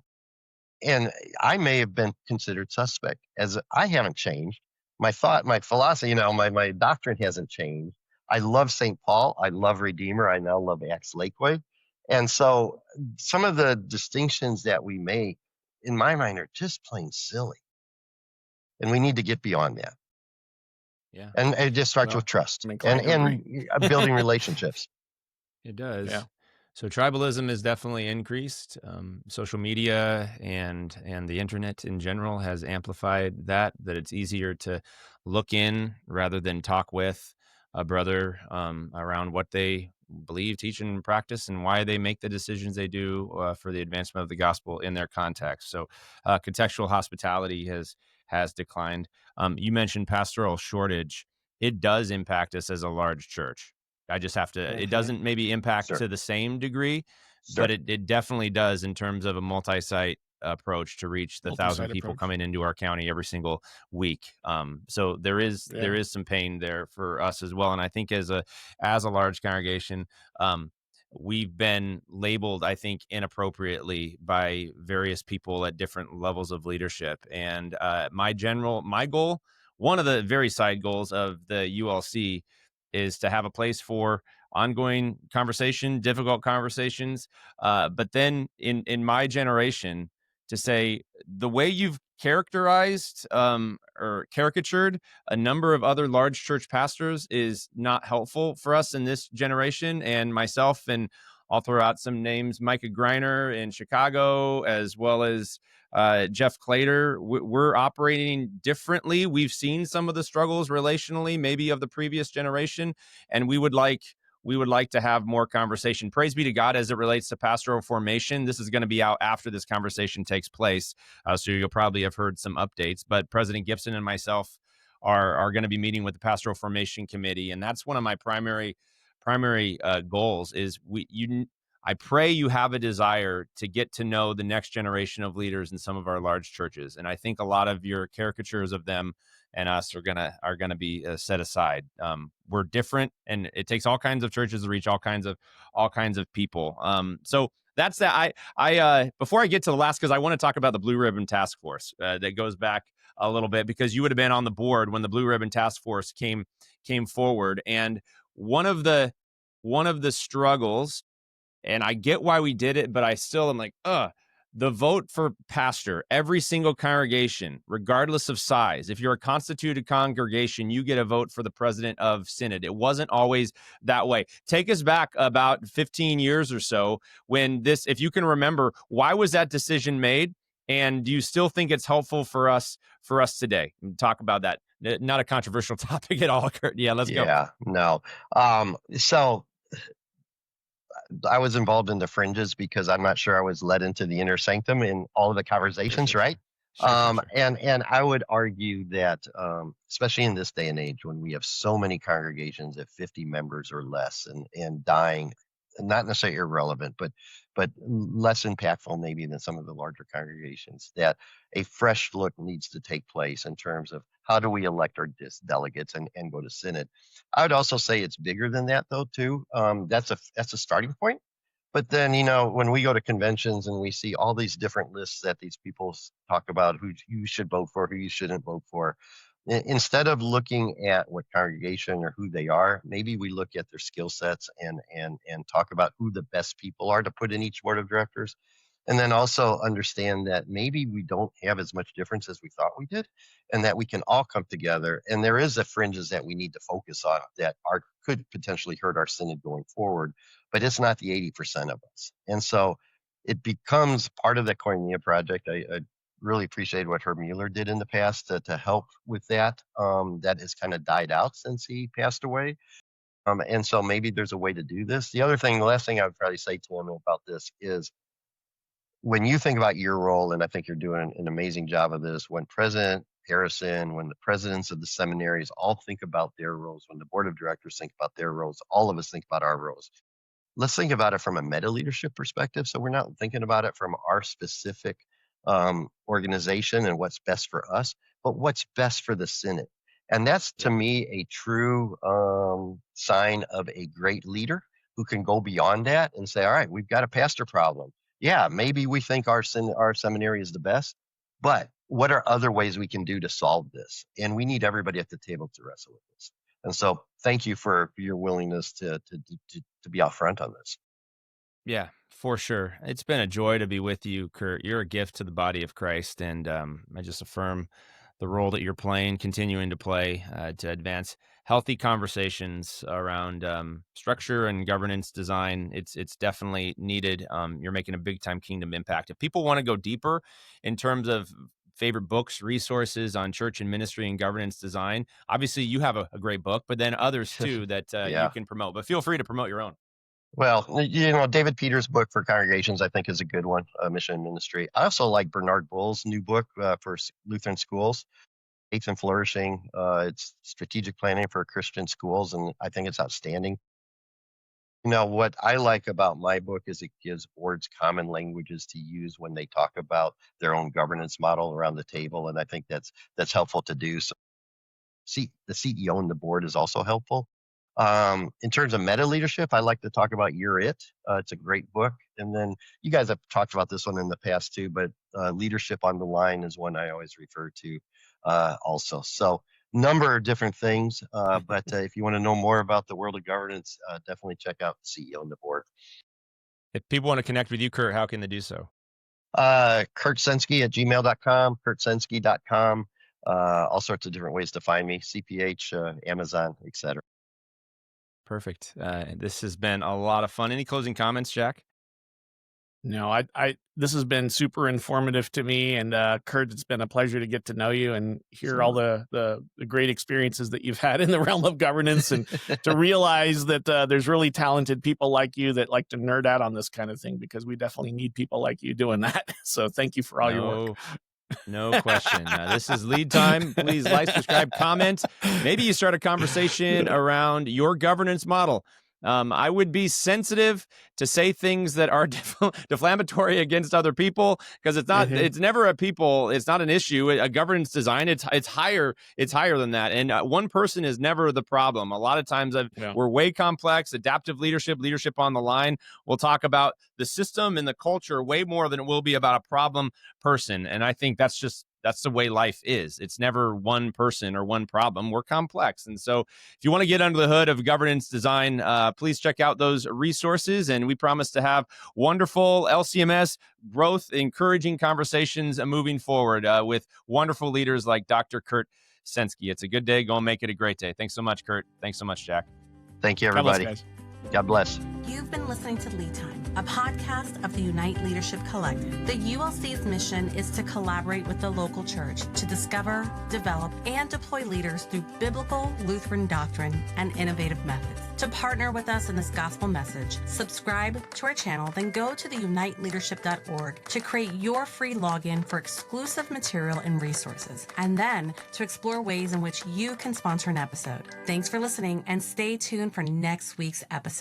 And I may have been considered suspect, as I haven't changed. My thought, my philosophy, my doctrine hasn't changed. I love St. Paul. I love Redeemer. I now love Acts Lakeway. And so some of the distinctions that we make, in my mind, are just plain silly. And we need to get beyond that. Yeah. And it just starts with trust and building relationships. It does. Yeah. So tribalism is definitely increased. Social media and the internet in general has amplified that it's easier to look in rather than talk with a brother around what they believe, teach, and practice, and why they make the decisions they do for the advancement of the gospel in their context. So contextual hospitality has declined. You mentioned pastoral shortage. It does impact us as a large church. I just have to, it doesn't maybe impact to the same degree, but it definitely does in terms of a multi-site approach to reach the 1,000 people coming into our county every single week. So there is some pain there for us as well. And I think as a large congregation, we've been labeled, I think, inappropriately by various people at different levels of leadership. And my goal, one of the very side goals of the ULC, is to have a place for ongoing conversation, difficult conversations. But then in my generation, to say the way you've characterized or caricatured a number of other large church pastors is not helpful for us in this generation. And myself, and I'll throw out some names, Micah Greiner in Chicago, as well as Jeff Clater, we're operating differently. We've seen some of the struggles relationally, maybe of the previous generation, and we would like to have more conversation. Praise be to God as it relates to pastoral formation. This is going to be out after this conversation takes place, so you'll probably have heard some updates. But President Gibson and myself are going to be meeting with the Pastoral Formation Committee, and that's one of my primary goals. Is I pray you have a desire to get to know the next generation of leaders in some of our large churches, and I think a lot of your caricatures of them and us are gonna be set aside. We're different, and it takes all kinds of churches to reach all kinds of people. So that's that. I before I get to the last, because I want to talk about the Blue Ribbon Task Force that goes back a little bit, because you would have been on the board when the Blue Ribbon Task Force came forward, and one of the struggles. And I get why we did it, but I still am like, the vote for pastor, every single congregation, regardless of size. If you're a constituted congregation, you get a vote for the president of synod. It wasn't always that way. Take us back about 15 years or so when this, if you can remember, why was that decision made? And do you still think it's helpful for us today? Talk about that. Not a controversial topic at all, Kurt. Yeah, let's go. Yeah, no. So I was involved in the fringes because I'm not sure I was led into the inner sanctum in all of the conversations, right? Sure. And I would argue that, especially in this day and age when we have so many congregations at 50 members or less and dying, not necessarily irrelevant, but less impactful maybe than some of the larger congregations, that a fresh look needs to take place in terms of how do we elect our delegates and go to synod. I would also say it's bigger than that, though, too. That's a starting point. But then, when we go to conventions and we see all these different lists that these people talk about, who you should vote for, who you shouldn't vote for, instead of looking at what congregation or who they are, maybe we look at their skill sets and talk about who the best people are to put in each board of directors. And then also understand that maybe we don't have as much difference as we thought we did, and that we can all come together. And there is the fringes that we need to focus on that could potentially hurt our synod going forward, but it's not the 80% of us. And so it becomes part of the Koinonia project. I really appreciate what Herb Mueller did in the past to help with that. That has kind of died out since he passed away. And so maybe there's a way to do this. The last thing I would probably say to him about this is, when you think about your role, and I think you're doing an amazing job of this, when President Harrison, when the presidents of the seminaries all think about their roles, when the board of directors think about their roles, all of us think about our roles. Let's think about it from a meta leadership perspective. So we're not thinking about it from our specific organization and what's best for us, but what's best for the Synod. And that's, to me, a true sign of a great leader who can go beyond that and say, all right, we've got a pastor problem. Yeah, maybe we think our seminary is the best, but what are other ways we can do to solve this? And we need everybody at the table to wrestle with this. And so thank you for your willingness to be out front on this. Yeah, for sure. It's been a joy to be with you, Kurt. You're a gift to the body of Christ, and I just affirm the role that you're playing, continuing to play to advance healthy conversations around structure and governance design. It's definitely needed. You're making a big time kingdom impact. If people want to go deeper in terms of favorite books, resources on church and ministry and governance design, obviously you have a great book, but then others too that Yeah. you can promote. But feel free to promote your own. Well, David Peters' book for congregations, I think, is a good one, Mission and Ministry. I also like Bernard Bull's new book for Lutheran schools, Faith and Flourishing. It's strategic planning for Christian schools, and I think it's outstanding. What I like about my book is it gives boards common languages to use when they talk about their own governance model around the table, and I think that's helpful to do. So, the CEO and the board is also helpful. In terms of meta leadership, I like to talk about You're It. It's a great book. And then you guys have talked about this one in the past too, but Leadership on the Line is one I always refer to also. So number of different things. But if you want to know more about the world of governance, definitely check out CEO and the board. If people want to connect with you, Kurt, how can they do so? Kurt Senske at gmail.com, kurtsenske.com. All sorts of different ways to find me, CPH, Amazon, etc. Perfect. This has been a lot of fun. Any closing comments, Jack? No, I this has been super informative to me, and Kurt, it's been a pleasure to get to know you and hear all the great experiences that you've had in the realm of governance, and to realize that there's really talented people like you that like to nerd out on this kind of thing, because we definitely need people like you doing that. So thank you for all your work. No question. This is Lead Time. Please like, subscribe, comment. Maybe you start a conversation around your governance model. I would be sensitive to say things that are deflammatory against other people, because it's not. It's never a people. It's not an issue. A governance design. It's higher. It's higher than that. And one person is never the problem. A lot of times we're way complex. Adaptive leadership on the line. We'll talk about the system and the culture way more than it will be about a problem person. And I think that's the way life is. It's never one person or one problem. We're complex. And so if you want to get under the hood of governance design, please check out those resources. And we promise to have wonderful LCMS growth, encouraging conversations moving forward with wonderful leaders like Dr. Kurt Senske. It's a good day. Go and make it a great day. Thanks so much, Kurt. Thanks so much, Jack. Thank you, everybody. God bless. You've been listening to Lead Time, a podcast of the Unite Leadership Collective. The ULC's mission is to collaborate with the local church to discover, develop, and deploy leaders through biblical Lutheran doctrine and innovative methods. To partner with us in this gospel message, subscribe to our channel, then go to theuniteleadership.org to create your free login for exclusive material and resources, and then to explore ways in which you can sponsor an episode. Thanks for listening, and stay tuned for next week's episode.